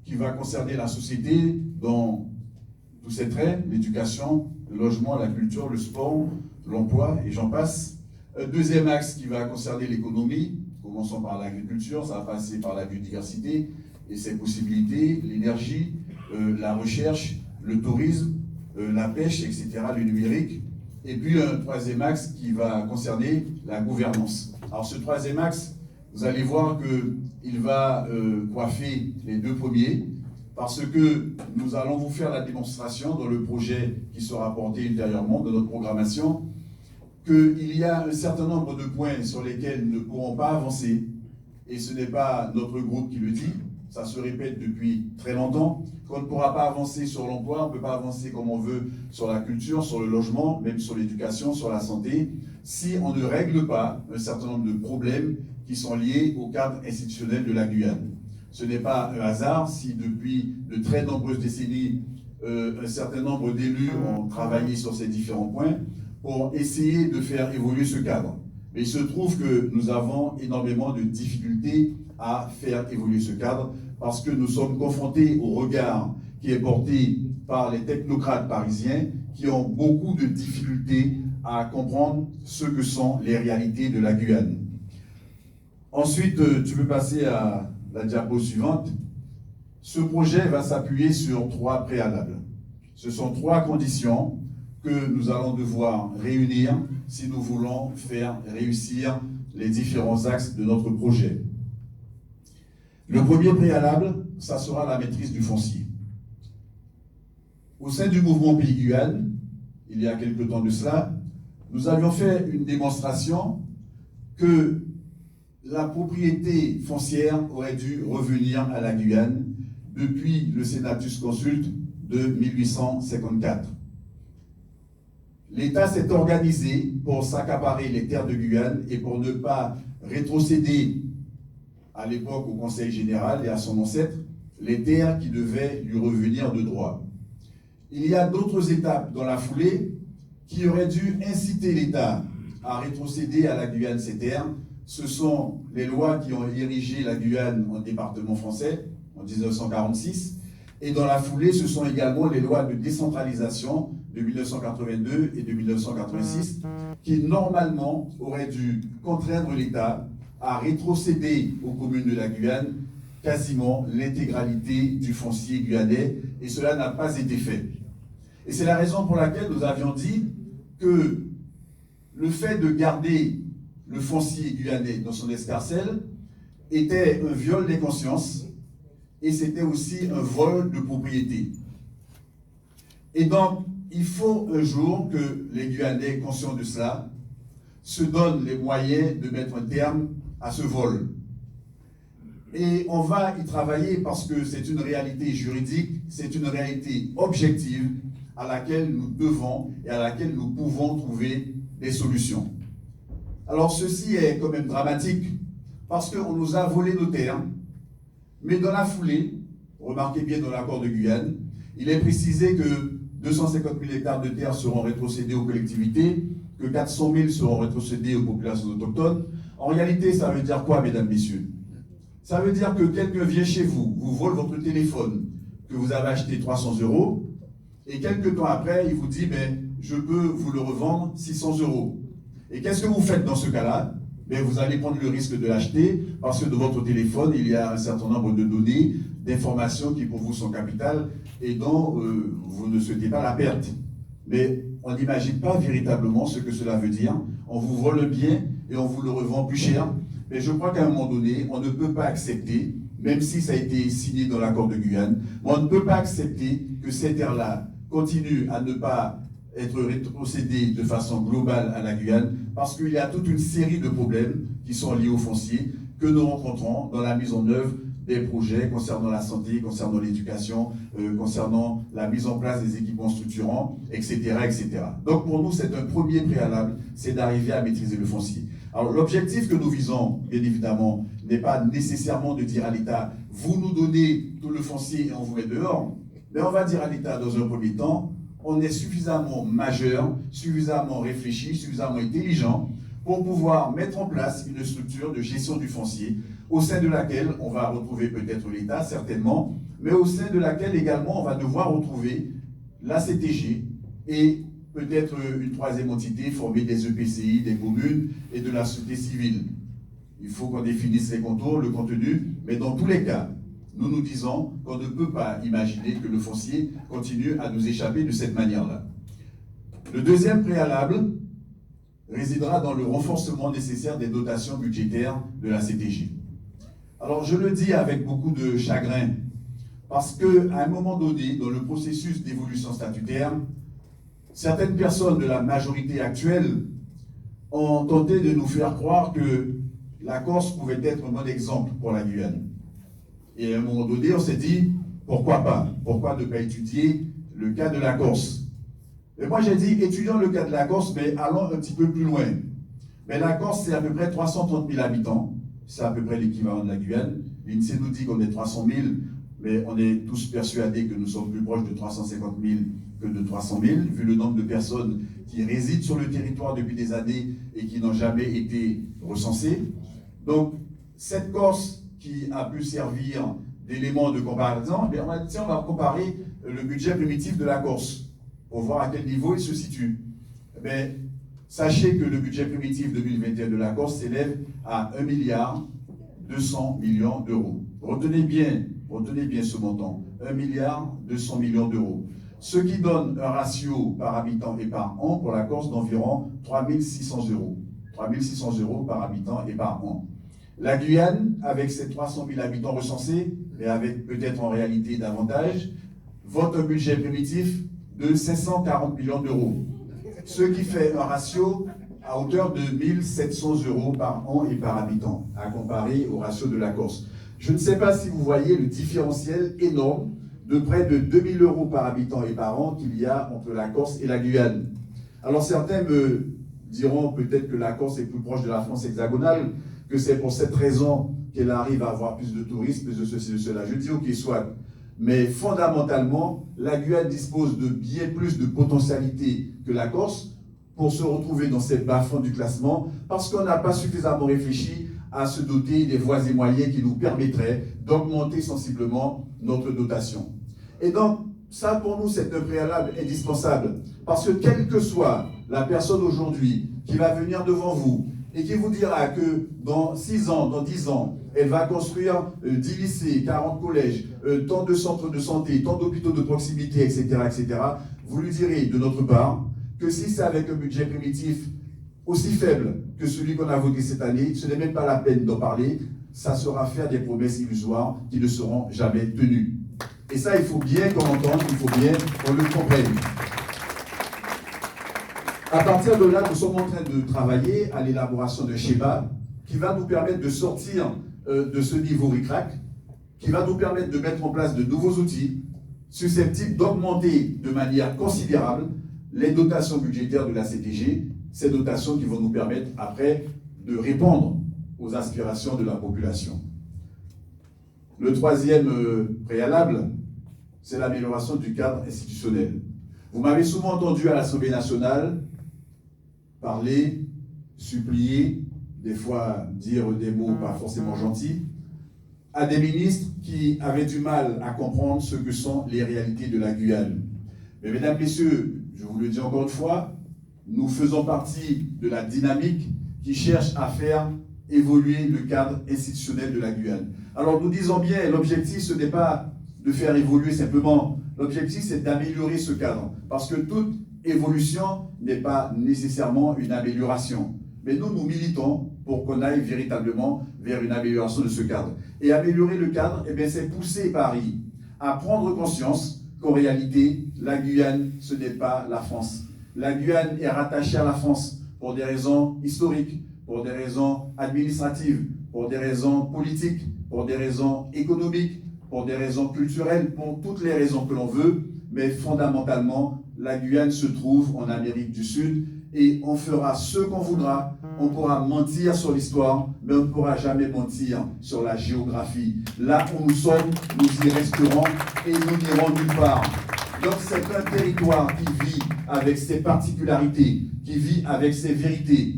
qui va concerner la société dans tous ses traits, l'éducation, le logement, la culture, le sport, l'emploi et j'en passe. Un deuxième axe qui va concerner l'économie, commençons par l'agriculture, ça va passer par la biodiversité et ses possibilités, l'énergie, la recherche, le tourisme, la pêche, etc., le numérique. Et puis un troisième axe qui va concerner la gouvernance. Alors ce troisième axe, vous allez voir qu'il va coiffer les 2 premiers, parce que nous allons vous faire la démonstration dans le projet qui sera porté ultérieurement dans notre programmation, qu'il y a un certain nombre de points sur lesquels nous ne pourrons pas avancer, et ce n'est pas notre groupe qui le dit, ça se répète depuis très longtemps, qu'on ne pourra pas avancer sur l'emploi, on ne peut pas avancer comme on veut sur la culture, sur le logement, même sur l'éducation, sur la santé, si on ne règle pas un certain nombre de problèmes qui sont liés au cadre institutionnel de la Guyane. Ce n'est pas un hasard si depuis de très nombreuses décennies, un certain nombre d'élus ont travaillé sur ces différents points pour essayer de faire évoluer ce cadre. Mais il se trouve que nous avons énormément de difficultés à faire évoluer ce cadre parce que nous sommes confrontés au regard qui est porté par les technocrates parisiens qui ont beaucoup de difficultés à comprendre ce que sont les réalités de la Guyane. Ensuite, tu peux passer à la diapo suivante. Ce projet va s'appuyer sur 3 préalables. Ce sont 3 conditions que nous allons devoir réunir si nous voulons faire réussir les différents axes de notre projet. Le premier préalable, ça sera la maîtrise du foncier. Au sein du mouvement Pays Guyane, il y a quelque temps de cela, nous avions fait une démonstration que la propriété foncière aurait dû revenir à la Guyane depuis le Senatus Consulte de 1854. L'État s'est organisé pour s'accaparer les terres de Guyane et pour ne pas rétrocéder à l'époque au Conseil général et à son ancêtre les terres qui devaient lui revenir de droit. Il y a d'autres étapes dans la foulée qui auraient dû inciter l'État à rétrocéder à la Guyane ces terres. Ce sont les lois qui ont érigé la Guyane en département français en 1946. Et dans la foulée, ce sont également les lois de décentralisation de 1982 et de 1986 qui, normalement, auraient dû contraindre l'État à rétrocéder aux communes de la Guyane quasiment l'intégralité du foncier guyanais, et cela n'a pas été fait. Et c'est la raison pour laquelle nous avions dit que le fait de garder le foncier guyanais dans son escarcelle était un viol des consciences et c'était aussi un vol de propriété. Et donc, il faut un jour que les Guyanais, conscients de cela, se donnent les moyens de mettre un terme à ce vol. Et on va y travailler parce que c'est une réalité juridique, c'est une réalité objective à laquelle nous devons et à laquelle nous pouvons trouver des solutions. Alors ceci est quand même dramatique parce qu'on nous a volé nos terres, mais dans la foulée, remarquez bien dans l'accord de Guyane, il est précisé que 250 000 hectares de terre seront rétrocédés aux collectivités, que 400 000 seront rétrocédés aux populations autochtones. En réalité, ça veut dire quoi, mesdames, messieurs? Ça veut dire que quelqu'un vient chez vous, vous vole votre téléphone que vous avez acheté 300 €, et quelques temps après, il vous dit, ben, je peux vous le revendre 600 €. Et qu'est-ce que vous faites dans ce cas-là? Ben, vous allez prendre le risque de l'acheter parce que dans votre téléphone, il y a un certain nombre de données, d'informations qui pour vous sont capitales et dont vous ne souhaitez pas la perte. Mais on n'imagine pas véritablement ce que cela veut dire. On vous vole un bien et on vous le revend plus cher. Mais je crois qu'à un moment donné, on ne peut pas accepter, même si ça a été signé dans l'accord de Guyane, on ne peut pas accepter que ces terres-là continuent à ne pas être rétrocédées de façon globale à la Guyane, parce qu'il y a toute une série de problèmes qui sont liés au foncier que nous rencontrons dans la mise en œuvre des projets concernant la santé, concernant l'éducation, concernant la mise en place des équipements structurants, etc., etc. Donc pour nous, c'est un premier préalable, c'est d'arriver à maîtriser le foncier. Alors l'objectif que nous visons, bien évidemment, n'est pas nécessairement de dire à l'État, vous nous donnez tout le foncier et on vous met dehors, mais on va dire à l'État dans un premier temps, on est suffisamment majeur, suffisamment réfléchi, suffisamment intelligent pour pouvoir mettre en place une structure de gestion du foncier au sein de laquelle on va retrouver peut-être l'État, certainement, mais au sein de laquelle également on va devoir retrouver la CTG et peut-être une troisième entité formée des EPCI, des communes et de la société civile. Il faut qu'on définisse les contours, le contenu, mais dans tous les cas, nous nous disons qu'on ne peut pas imaginer que le foncier continue à nous échapper de cette manière-là. Le deuxième préalable résidera dans le renforcement nécessaire des dotations budgétaires de la CTG. Alors je le dis avec beaucoup de chagrin, parce qu'à un moment donné, dans le processus d'évolution statutaire, certaines personnes de la majorité actuelle ont tenté de nous faire croire que la Corse pouvait être un bon exemple pour la Guyane. Et à un moment donné, on s'est dit, pourquoi pas? Pourquoi ne pas étudier le cas de la Corse? Et moi j'ai dit, étudions le cas de la Corse, mais allons un petit peu plus loin. Mais la Corse, c'est à peu près 330 000 habitants. C'est à peu près l'équivalent de la Guyane. L'INSEE nous dit qu'on est 300 000, mais on est tous persuadés que nous sommes plus proches de 350 000 que de 300 000, vu le nombre de personnes qui résident sur le territoire depuis des années et qui n'ont jamais été recensées. Donc, cette Corse qui a pu servir d'élément de comparaison, on va comparer le budget primitif de la Corse pour voir à quel niveau il se situe. Mais sachez que le budget primitif 2021 de la Corse s'élève à 1,2 milliard d'euros. Retenez bien ce montant, 1,2 milliard d'euros. Ce qui donne un ratio par habitant et par an pour la Corse d'environ 3 600 €. 3 600 € par habitant et par an. La Guyane, avec ses 300 000 habitants recensés, mais avec peut-être en réalité davantage, vote un budget primitif de 540 millions d'euros. Ce qui fait un ratio à hauteur de 1 700 € par an et par habitant, à comparer au ratio de la Corse. Je ne sais pas si vous voyez le différentiel énorme de près de 2 000 € par habitant et par an qu'il y a entre la Corse et la Guyane. Alors certains me diront peut-être que la Corse est plus proche de la France hexagonale, que c'est pour cette raison qu'elle arrive à avoir plus de touristes, plus de ceci, de cela. Je dis ok, soit. Mais fondamentalement, la Guyane dispose de bien plus de potentialité que la Corse pour se retrouver dans ces bas-fonds du classement, parce qu'on n'a pas suffisamment réfléchi à se doter des voies et moyens qui nous permettraient d'augmenter sensiblement notre dotation. Et donc, ça pour nous, c'est un préalable indispensable, parce que quelle que soit la personne aujourd'hui qui va venir devant vous et qui vous dira que dans 6 ans, dans 10 ans, elle va construire 10 lycées, 40 collèges, tant de centres de santé, tant d'hôpitaux de proximité, etc., etc., vous lui direz de notre part que si c'est avec un budget primitif aussi faible que celui qu'on a voté cette année, ce n'est même pas la peine d'en parler, ça sera faire des promesses illusoires qui ne seront jamais tenues. Et ça, il faut bien qu'on entende, il faut bien qu'on le comprenne. À partir de là, nous sommes en train de travailler à l'élaboration d'un schéma qui va nous permettre de sortir de ce niveau ric-rac, qui va nous permettre de mettre en place de nouveaux outils susceptibles d'augmenter de manière considérable les dotations budgétaires de la CTG, ces dotations qui vont nous permettre après de répondre aux aspirations de la population. Le troisième préalable, c'est l'amélioration du cadre institutionnel. Vous m'avez souvent entendu à l'Assemblée nationale parler, supplier, des fois dire des mots pas forcément gentils, à des ministres qui avaient du mal à comprendre ce que sont les réalités de la Guyane. Mais mesdames, messieurs, je vous le dis encore une fois, nous faisons partie de la dynamique qui cherche à faire évoluer le cadre institutionnel de la Guyane. Alors nous disons bien, l'objectif ce n'est pas de faire évoluer simplement, l'objectif c'est d'améliorer ce cadre, parce que toute évolution n'est pas nécessairement une amélioration. Mais nous, nous militons pour qu'on aille véritablement vers une amélioration de ce cadre. Et améliorer le cadre, eh bien, c'est pousser Paris à prendre conscience qu'en réalité, la Guyane, ce n'est pas la France. La Guyane est rattachée à la France pour des raisons historiques, pour des raisons administratives, pour des raisons politiques, pour des raisons économiques, pour des raisons culturelles, pour toutes les raisons que l'on veut, mais fondamentalement, la Guyane se trouve en Amérique du Sud et on fera ce qu'on voudra. On pourra mentir sur l'histoire, mais on ne pourra jamais mentir sur la géographie. Là où nous sommes, nous y resterons et nous n'irons nulle part. Donc c'est un territoire qui vit avec ses particularités, qui vit avec ses vérités.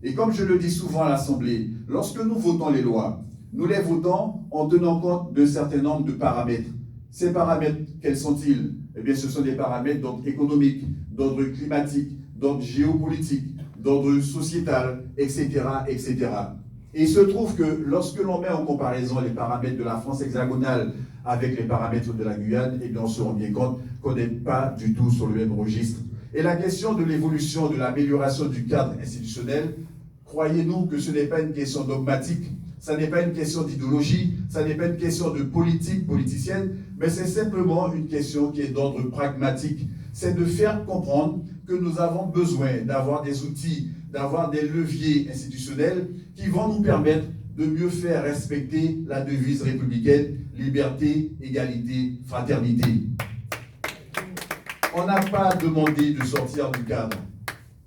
Et comme je le dis souvent à l'Assemblée, lorsque nous votons les lois, nous les votons en tenant compte d'un certain nombre de paramètres. Ces paramètres, quels sont-ils? Eh bien, ce sont des paramètres d'ordre économique, d'ordre climatique, d'ordre géopolitique, d'ordre sociétal, etc., etc. Et il se trouve que lorsque l'on met en comparaison les paramètres de la France hexagonale avec les paramètres de la Guyane, eh bien, on se rend bien compte qu'on n'est pas du tout sur le même registre. Et la question de l'évolution, de l'amélioration du cadre institutionnel, croyez-nous que ce n'est pas une question dogmatique, ça n'est pas une question d'idéologie, ça n'est pas une question de politique politicienne, mais c'est simplement une question qui est d'ordre pragmatique. C'est de faire comprendre que nous avons besoin d'avoir des outils, d'avoir des leviers institutionnels qui vont nous permettre de mieux faire respecter la devise républicaine, liberté, égalité, fraternité. On n'a pas demandé de sortir du cadre.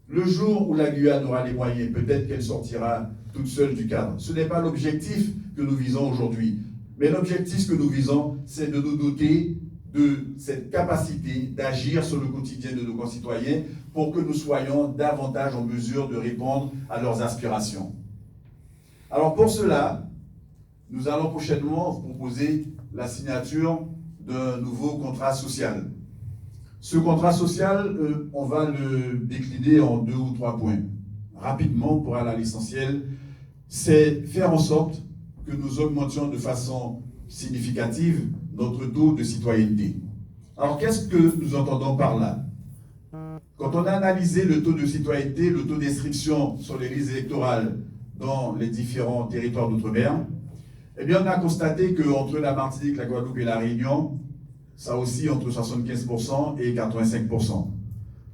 Le jour où la Guyane aura les moyens, peut-être qu'elle sortira toute seule du cadre. Ce n'est pas l'objectif que nous visons aujourd'hui. Mais l'objectif que nous visons, c'est de nous doter de cette capacité d'agir sur le quotidien de nos concitoyens pour que nous soyons davantage en mesure de répondre à leurs aspirations. Alors pour cela, nous allons prochainement vous proposer la signature d'un nouveau contrat social. Ce contrat social, on va le décliner en 2 ou 3 points. Rapidement, pour aller à l'essentiel, c'est faire en sorte que nous augmentions de façon significative notre taux de citoyenneté. Alors, qu'est-ce que nous entendons par là? Quand on a analysé le taux de citoyenneté, le taux d'inscription sur les listes électorales dans les différents territoires d'outre-mer, eh bien, on a constaté qu'entre la Martinique, la Guadeloupe et la Réunion, ça oscille entre 75% et 85%.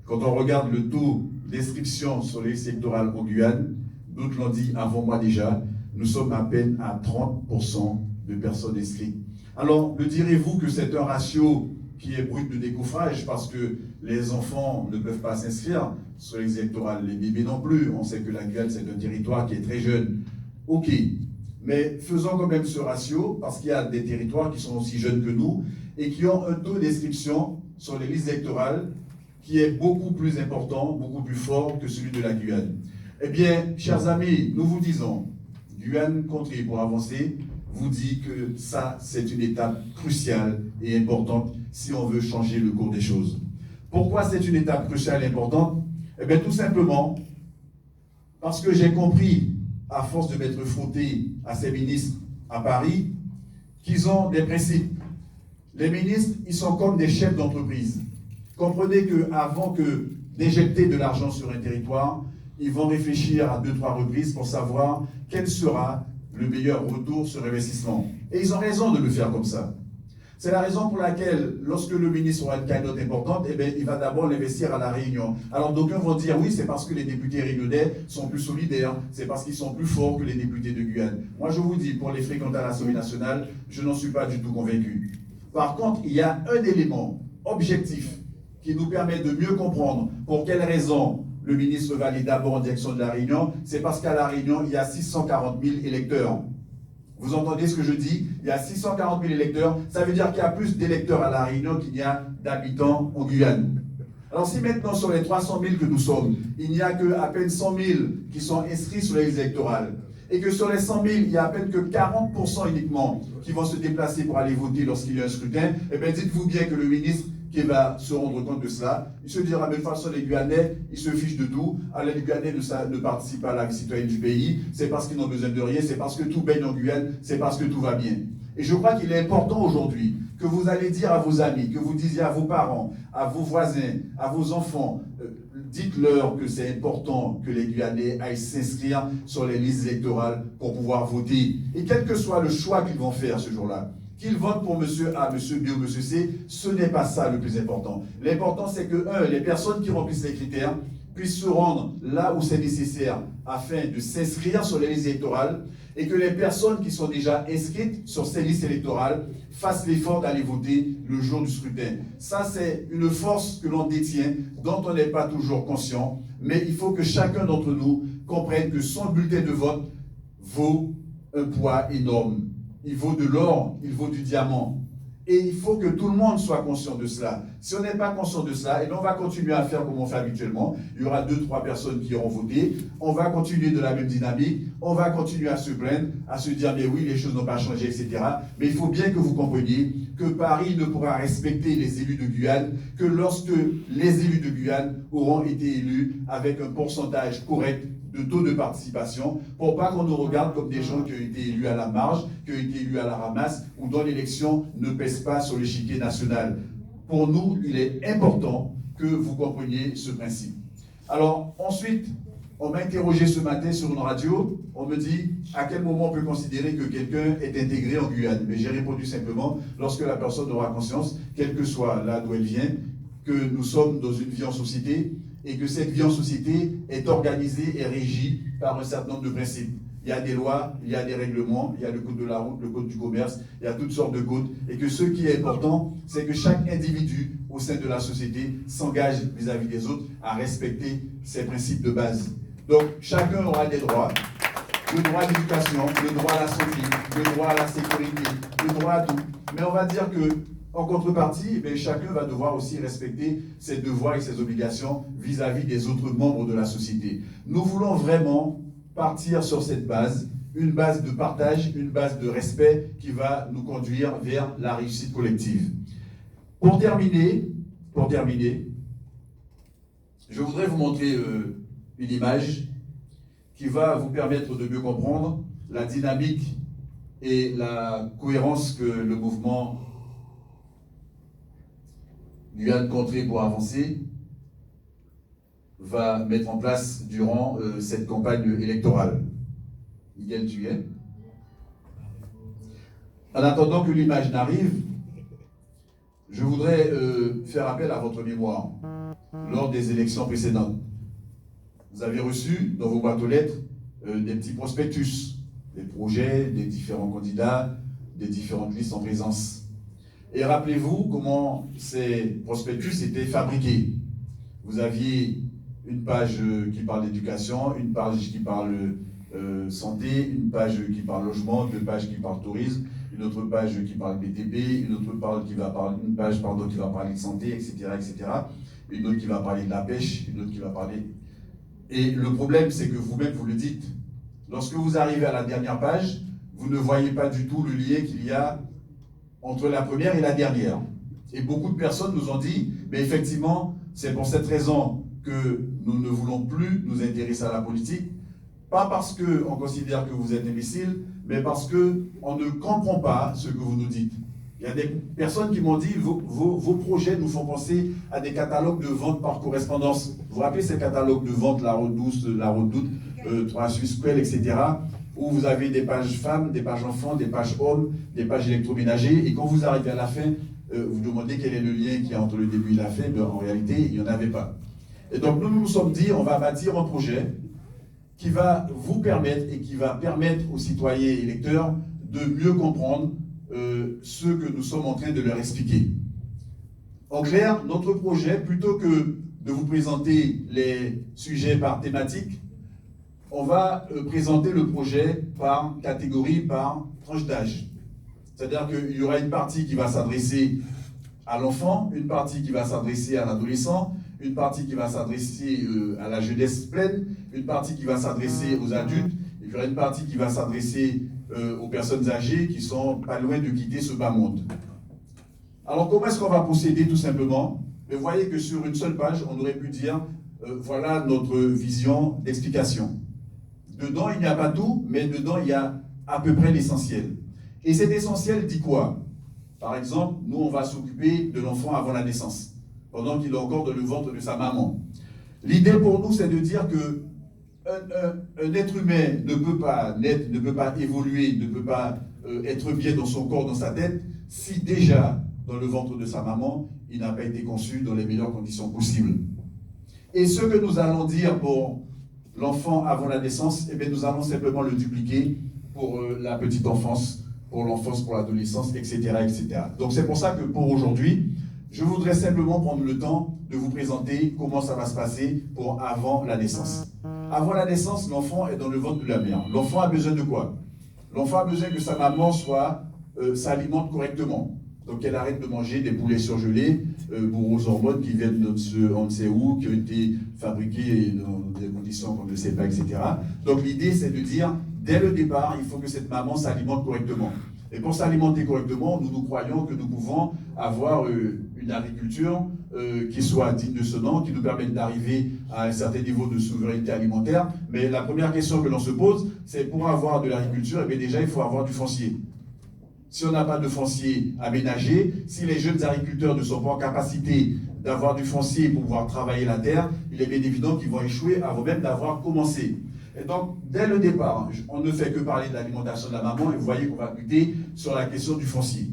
Quand on regarde le taux d'inscription sur les listes électorales en Guyane, d'autres l'ont dit avant moi déjà, nous sommes à peine à 30% de personnes inscrites. Alors, me direz-vous que c'est un ratio qui est brut de décoffrage parce que les enfants ne peuvent pas s'inscrire sur les électorales, les bébés non plus. On sait que la Guyane, c'est un territoire qui est très jeune. Ok, mais faisons quand même ce ratio parce qu'il y a des territoires qui sont aussi jeunes que nous et qui ont un taux d'inscription sur les listes électorales qui est beaucoup plus important, beaucoup plus fort que celui de la Guyane. Eh bien, chers amis, nous vous disons, Guyane Contrée pour avancer, vous dit que ça, c'est une étape cruciale et importante si on veut changer le cours des choses. Pourquoi c'est une étape cruciale et importante? Eh bien, tout simplement parce que j'ai compris, à force de m'être frotté à ces ministres à Paris, qu'ils ont des principes. Les ministres, ils sont comme des chefs d'entreprise. Comprenez qu'avant d'injecter de l'argent sur un territoire, ils vont réfléchir à 2-3 reprises pour savoir quel sera le meilleur retour sur investissement. Et ils ont raison de le faire comme ça. C'est la raison pour laquelle, lorsque le ministre aura une cagnotte importante, eh bien, il va d'abord l'investir à La Réunion. Alors d'aucuns vont dire, oui, c'est parce que les députés réunionnais sont plus solidaires, c'est parce qu'ils sont plus forts que les députés de Guyane. Moi, je vous dis, pour les fréquenter à l'Assemblée nationale, je n'en suis pas du tout convaincu. Par contre, il y a un élément objectif qui nous permet de mieux comprendre pour quelles raisons le ministre va aller d'abord en direction de La Réunion. C'est parce qu'à La Réunion, il y a 640 000 électeurs. Vous entendez ce que je dis? Il y a 640 000 électeurs. Ça veut dire qu'il y a plus d'électeurs à La Réunion qu'il y a d'habitants en Guyane. Alors si maintenant sur les 300 000 que nous sommes, il n'y a qu'à peine 100 000 qui sont inscrits sur les listes électorales, et que sur les 100 000, il n'y a à peine que 40% uniquement qui vont se déplacer pour aller voter lorsqu'il y a un scrutin, eh bien dites-vous bien que le ministre qui va se rendre compte de cela, il se dira, mais de toute façon, les Guyanais, ils se fichent de tout. Alors les Guyanais ne participent pas à la vie citoyenne du pays, c'est parce qu'ils n'ont besoin de rien, c'est parce que tout baigne en Guyane, c'est parce que tout va bien. Et je crois qu'il est important aujourd'hui que vous allez dire à vos amis, que vous disiez à vos parents, à vos voisins, à vos enfants, dites-leur que c'est important que les Guyanais aillent s'inscrire sur les listes électorales pour pouvoir voter. Et quel que soit le choix qu'ils vont faire ce jour-là, qu'ils votent pour monsieur A, monsieur B ou monsieur C, ce n'est pas ça le plus important. L'important, c'est que, les personnes qui remplissent les critères puissent se rendre là où c'est nécessaire afin de s'inscrire sur les listes électorales et que les personnes qui sont déjà inscrites sur ces listes électorales fassent l'effort d'aller voter le jour du scrutin. Ça, c'est une force que l'on détient, dont on n'est pas toujours conscient, mais il faut que chacun d'entre nous comprenne que son bulletin de vote vaut un poids énorme. Il vaut de l'or, il vaut du diamant. Et il faut que tout le monde soit conscient de cela. Si on n'est pas conscient de cela, on va continuer à faire comme on fait habituellement. Il y aura 2-3 personnes qui auront voté. On va continuer de la même dynamique. On va continuer à se plaindre, à se dire, mais oui, les choses n'ont pas changé, etc. Mais il faut bien que vous compreniez que Paris ne pourra respecter les élus de Guyane que lorsque les élus de Guyane auront été élus avec un pourcentage correct de taux de participation, pour pas qu'on nous regarde comme des gens qui ont été élus à la marge, qui ont été élus à la ramasse, ou dont l'élection ne pèse pas sur l'échiquier national. Pour nous, il est important que vous compreniez ce principe. Alors, ensuite, on m'a interrogé ce matin sur une radio, on me dit à quel moment on peut considérer que quelqu'un est intégré en Guyane. Mais j'ai répondu simplement, lorsque la personne aura conscience, quelle que soit là d'où elle vient, que nous sommes dans une vie en société, et que cette vie en société est organisée et régie par un certain nombre de principes. Il y a des lois, il y a des règlements, il y a le code de la route, le code du commerce, il y a toutes sortes de codes, et que ce qui est important, c'est que chaque individu au sein de la société s'engage vis-à-vis des autres à respecter ces principes de base. Donc, chacun aura des droits. Le droit à l'éducation, le droit à la santé, le droit à la sécurité, le droit à tout. Mais on va dire que en contrepartie, chacun va devoir aussi respecter ses devoirs et ses obligations vis-à-vis des autres membres de la société. Nous voulons vraiment partir sur cette base, une base de partage, une base de respect qui va nous conduire vers la réussite collective. Pour terminer, je voudrais vous montrer une image qui va vous permettre de mieux comprendre la dynamique et la cohérence que le mouvement Guyane Contrée pour avancer va mettre en place durant cette campagne électorale. Miguel, tu es? En attendant que l'image n'arrive, je voudrais faire appel à votre mémoire. Lors des élections précédentes, vous avez reçu dans vos boîtes aux lettres des petits prospectus, des projets, des différents candidats, des différentes listes en présence. Et rappelez-vous comment ces prospectus étaient fabriqués. Vous aviez une page qui parle d'éducation, une page qui parle santé, une page qui parle logement, deux pages qui parlent tourisme, une autre page qui parle BTP, une autre page qui va parler de santé, etc., etc. Une autre qui va parler de la pêche, une autre qui va parler... Et le problème, c'est que vous-même, vous le dites. Lorsque vous arrivez à la dernière page, vous ne voyez pas du tout le lien qu'il y a entre la première et la dernière. Et beaucoup de personnes nous ont dit, mais effectivement, c'est pour cette raison que nous ne voulons plus nous intéresser à la politique, pas parce qu'on considère que vous êtes imbécile, mais parce qu'on ne comprend pas ce que vous nous dites. Il y a des personnes qui m'ont dit, vos projets nous font penser à des catalogues de vente par correspondance. Vous vous rappelez ces catalogues de vente, la Route douce, la Route d'août, 3 Suisse Quell, etc., où vous avez des pages femmes, des pages enfants, des pages hommes, des pages électroménagers, et quand vous arrivez à la fin, vous demandez quel est le lien qu'il y a entre le début et la fin, mais en réalité, il n'y en avait pas. Et donc nous nous sommes dit, on va bâtir un projet qui va vous permettre et qui va permettre aux citoyens et électeurs de mieux comprendre ce que nous sommes en train de leur expliquer. En clair, notre projet, plutôt que de vous présenter les sujets par thématique, on va présenter le projet par catégorie, par tranche d'âge. C'est-à-dire qu'il y aura une partie qui va s'adresser à l'enfant, une partie qui va s'adresser à l'adolescent, une partie qui va s'adresser à la jeunesse pleine, une partie qui va s'adresser aux adultes, et puis il y aura une partie qui va s'adresser aux personnes âgées qui sont pas loin de quitter ce bas monde. Alors comment est-ce qu'on va procéder tout simplement? Vous voyez que sur une seule page, on aurait pu dire voilà notre vision d'explication. Dedans, il n'y a pas tout, mais dedans, il y a à peu près l'essentiel. Et cet essentiel dit quoi? Par exemple, nous, on va s'occuper de l'enfant avant la naissance, pendant qu'il est encore dans le ventre de sa maman. L'idée pour nous, c'est de dire que un être humain ne peut pas naître, ne peut pas évoluer, ne peut pas être bien dans son corps, dans sa tête, si déjà, dans le ventre de sa maman, il n'a pas été conçu dans les meilleures conditions possibles. Et ce que nous allons dire pour l'enfant avant la naissance, eh bien, nous allons simplement le dupliquer pour la petite enfance, pour l'enfance, pour l'adolescence, etc., etc. Donc c'est pour ça que pour aujourd'hui, je voudrais simplement prendre le temps de vous présenter comment ça va se passer pour avant la naissance. Avant la naissance, l'enfant est dans le ventre de la mère. L'enfant a besoin de quoi? L'enfant a besoin que sa maman s'alimente correctement. Donc elle arrête de manger des poulets surgelés, bourrés aux hormones qui viennent de on ne sait où, qui ont été fabriqués dans des conditions qu'on ne sait pas, etc. Donc l'idée c'est de dire, dès le départ, il faut que cette maman s'alimente correctement. Et pour s'alimenter correctement, nous croyons que nous pouvons avoir une agriculture qui soit digne de ce nom, qui nous permette d'arriver à un certain niveau de souveraineté alimentaire. Mais la première question que l'on se pose, c'est pour avoir de l'agriculture, eh bien déjà il faut avoir du foncier. Si on n'a pas de foncier aménagé, si les jeunes agriculteurs ne sont pas en capacité d'avoir du foncier pour pouvoir travailler la terre, il est bien évident qu'ils vont échouer avant même d'avoir commencé. Et donc, dès le départ, on ne fait que parler de l'alimentation de la maman et vous voyez qu'on va buter sur la question du foncier.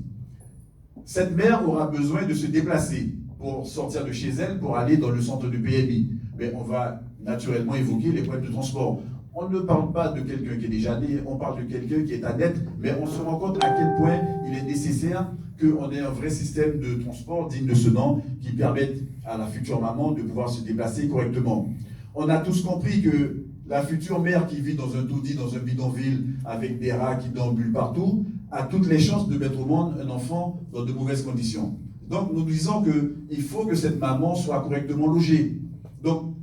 Cette mère aura besoin de se déplacer pour sortir de chez elle, pour aller dans le centre de PMI. Mais on va naturellement évoquer les problèmes de transport. On ne parle pas de quelqu'un qui est déjà né, on parle de quelqu'un qui est à net, mais on se rend compte à quel point il est nécessaire qu'on ait un vrai système de transport digne de ce nom qui permette à la future maman de pouvoir se déplacer correctement. On a tous compris que la future mère qui vit dans un taudis, dans un bidonville, avec des rats qui déambulent partout, a toutes les chances de mettre au monde un enfant dans de mauvaises conditions. Donc nous disons qu'il faut que cette maman soit correctement logée. Donc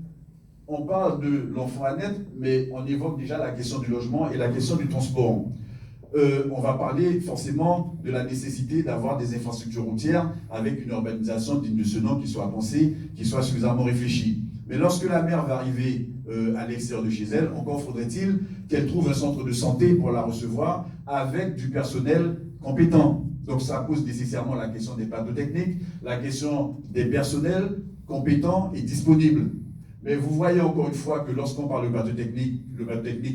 on parle de l'enfant à naître, mais on évoque déjà la question du logement et la question du transport. On va parler forcément de la nécessité d'avoir des infrastructures routières avec une urbanisation digne de ce nom qui soit pensée, qui soit suffisamment réfléchie. Mais lorsque la mère va arriver à l'extérieur de chez elle, encore faudrait-il qu'elle trouve un centre de santé pour la recevoir avec du personnel compétent. Donc ça pose nécessairement la question des plateaux techniques, la question des personnels compétents et disponibles. Mais vous voyez encore une fois que lorsqu'on parle de plateau technique,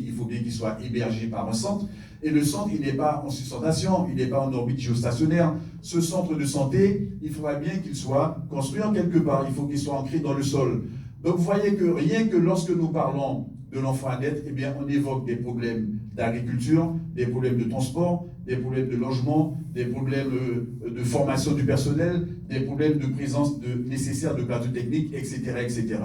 il faut bien qu'il soit hébergé par un centre. Et le centre, il n'est pas en sustentation, il n'est pas en orbite géostationnaire. Ce centre de santé, il faudra bien qu'il soit construit en quelque part, il faut qu'il soit ancré dans le sol. Donc vous voyez que rien que lorsque nous parlons de l'enfant à naître, eh bien on évoque des problèmes d'agriculture, des problèmes de transport, des problèmes de logement, des problèmes de formation du personnel, des problèmes de présence nécessaire de plateaux techniques, etc., etc.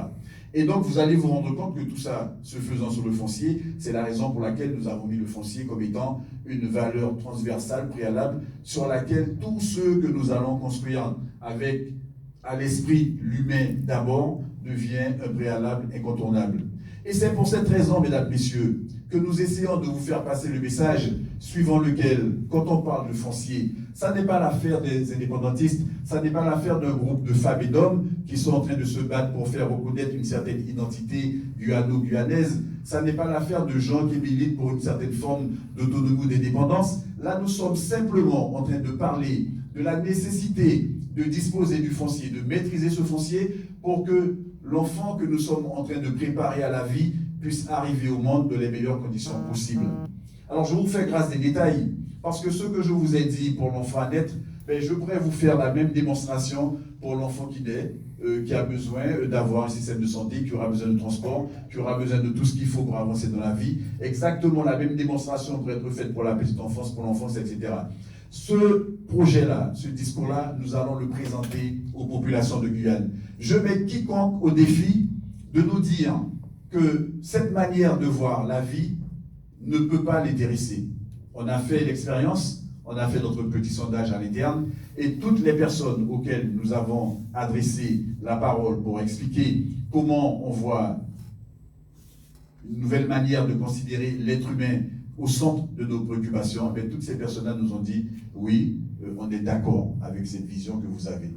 Et donc vous allez vous rendre compte que tout ça se faisant sur le foncier, c'est la raison pour laquelle nous avons mis le foncier comme étant une valeur transversale, préalable, sur laquelle tous ceux que nous allons construire avec à l'esprit l'humain d'abord devient un préalable incontournable. Et c'est pour cette raison, mesdames, messieurs, que nous essayons de vous faire passer le message suivant lequel, quand on parle de foncier, ça n'est pas l'affaire des indépendantistes, ça n'est pas l'affaire d'un groupe de femmes et d'hommes qui sont en train de se battre pour faire reconnaître une certaine identité guyano-guyanaise, ça n'est pas l'affaire de gens qui militent pour une certaine forme d'autonomie ou d'indépendance. Là, nous sommes simplement en train de parler de la nécessité de disposer du foncier, de maîtriser ce foncier pour que l'enfant que nous sommes en train de préparer à la vie puisse arriver au monde dans les meilleures conditions possibles. Alors je vous fais grâce des détails, parce que ce que je vous ai dit pour l'enfant à naître, ben, je pourrais vous faire la même démonstration pour l'enfant qui naît, qui a besoin d'avoir un système de santé, qui aura besoin de transport, qui aura besoin de tout ce qu'il faut pour avancer dans la vie. Exactement la même démonstration pourrait être faite pour la petite enfance, pour l'enfance, etc. Ce projet-là, ce discours-là, nous allons le présenter aux populations de Guyane. Je mets quiconque au défi de nous dire que cette manière de voir la vie ne peut pas l'intéresser. On a fait l'expérience, On a fait notre petit sondage à l'interne et toutes les personnes auxquelles nous avons adressé la parole pour expliquer comment on voit une nouvelle manière de considérer l'être humain au centre de nos préoccupations, mais toutes ces personnes-là nous ont dit oui, on est d'accord avec cette vision que vous avez.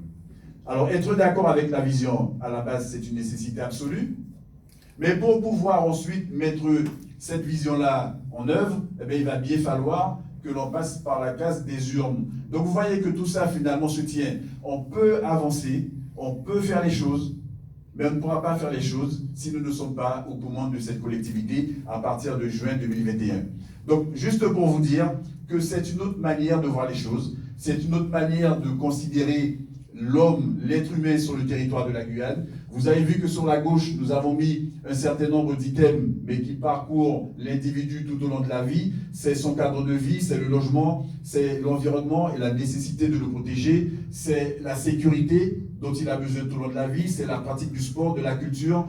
Alors, être d'accord avec la vision, à la base, c'est une nécessité absolue. Mais pour pouvoir ensuite mettre cette vision-là en œuvre, eh bien, il va bien falloir que l'on passe par la case des urnes. Donc, vous voyez que tout ça, finalement, se tient. On peut avancer, on peut faire les choses, mais on ne pourra pas faire les choses si nous ne sommes pas aux commandes de cette collectivité à partir de juin 2021. Donc, juste pour vous dire que c'est une autre manière de voir les choses, c'est une autre manière de considérer l'homme, l'être humain sur le territoire de la Guyane. Vous avez vu que sur la gauche, nous avons mis un certain nombre d'items, mais qui parcourent l'individu tout au long de la vie. C'est son cadre de vie, c'est le logement, c'est l'environnement et la nécessité de le protéger, c'est la sécurité dont il a besoin tout au long de la vie, c'est la pratique du sport, de la culture,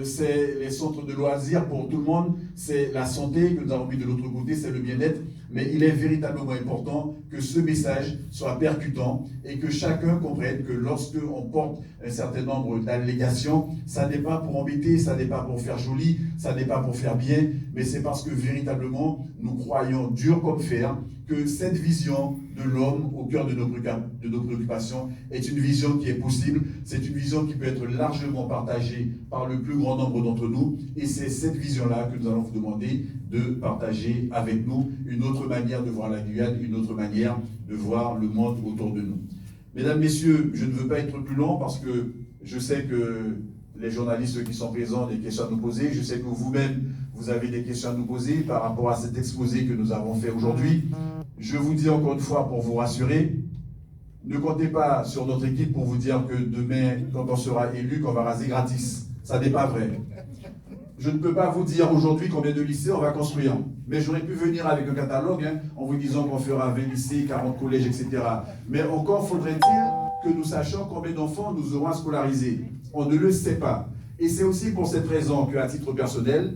c'est les centres de loisirs pour tout le monde, c'est la santé que nous avons mis de l'autre côté, c'est le bien-être. Mais il est véritablement important que ce message soit percutant et que chacun comprenne que lorsque on porte un certain nombre d'allégations, ça n'est pas pour embêter, ça n'est pas pour faire joli, ça n'est pas pour faire bien, mais c'est parce que véritablement nous croyons dur comme fer que cette vision de l'homme au cœur de nos préoccupations est une vision qui est possible, c'est une vision qui peut être largement partagée par le plus grand nombre d'entre nous, et c'est cette vision-là que nous allons vous demander de partager avec nous une autre manière de voir la Guyane, une autre manière de voir le monde autour de nous. Mesdames, Messieurs, je ne veux pas être plus long parce que je sais que les journalistes qui sont présents ont des questions à nous poser. Je sais que vous-même, vous avez des questions à nous poser par rapport à cet exposé que nous avons fait aujourd'hui. Je vous dis encore une fois pour vous rassurer, ne comptez pas sur notre équipe pour vous dire que demain, quand on sera élu, qu'on va raser gratis. Ça n'est pas vrai. Je ne peux pas vous dire aujourd'hui combien de lycées on va construire. Mais j'aurais pu venir avec un catalogue en vous disant qu'on fera 20 lycées, 40 collèges, etc. Mais encore faudrait-il que nous sachions combien d'enfants nous aurons à scolariser. On ne le sait pas. Et c'est aussi pour cette raison qu'à titre personnel,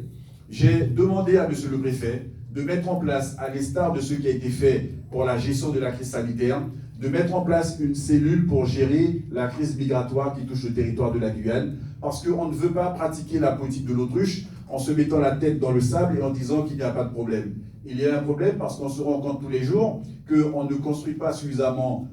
j'ai demandé à monsieur le préfet de mettre en place, à l'instar de ce qui a été fait pour la gestion de la crise sanitaire, de mettre en place une cellule pour gérer la crise migratoire qui touche le territoire de la Guyane, parce qu'on ne veut pas pratiquer la politique de l'autruche en se mettant la tête dans le sable et en disant qu'il n'y a pas de problème. Il y a un problème parce qu'on se rend compte tous les jours qu'on ne construit pas suffisamment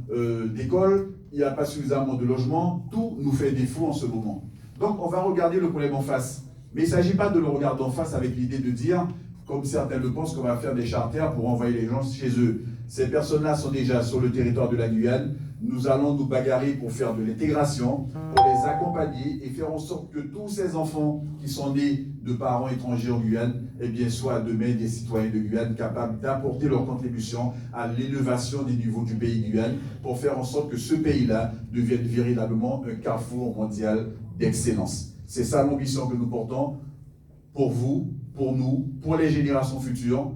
d'écoles, il n'y a pas suffisamment de logements, tout nous fait défaut en ce moment. Donc on va regarder le problème en face. Mais il ne s'agit pas de le regarder en face avec l'idée de dire, comme certains le pensent, qu'on va faire des charters pour envoyer les gens chez eux. Ces personnes-là sont déjà sur le territoire de la Guyane. Nous allons nous bagarrer pour faire de l'intégration, pour les accompagner et faire en sorte que tous ces enfants qui sont nés de parents étrangers en Guyane, eh bien, soient demain des citoyens de Guyane capables d'apporter leur contribution à l'élévation des niveaux du pays Guyane pour faire en sorte que ce pays-là devienne véritablement un carrefour mondial d'excellence. C'est ça l'ambition que nous portons pour vous, pour nous, pour les générations futures.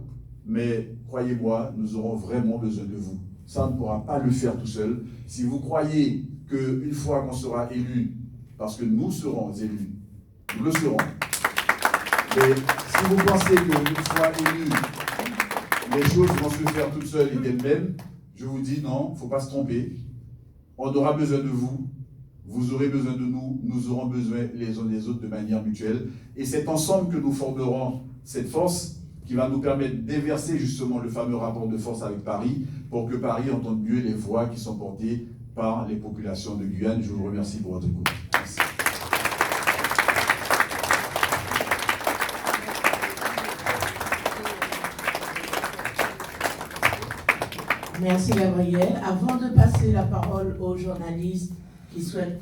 Mais croyez-moi, nous aurons vraiment besoin de vous. Ça ne pourra pas le faire tout seul. Si vous croyez qu'une fois qu'on sera élu, parce que nous serons élus, nous le serons. Mais si vous pensez qu'une fois élu, les choses vont se faire toutes seules et d'elles-mêmes, je vous dis non, il ne faut pas se tromper. On aura besoin de vous. Vous aurez besoin de nous, nous aurons besoin les uns des autres de manière mutuelle. Et c'est ensemble que nous formerons cette force qui va nous permettre d'inverser justement le fameux rapport de force avec Paris pour que Paris entende mieux les voix qui sont portées par les populations de Guyane. Je vous remercie pour votre écoute. Merci. Merci Gabriel. Avant de passer la parole aux journalistes qui souhaitent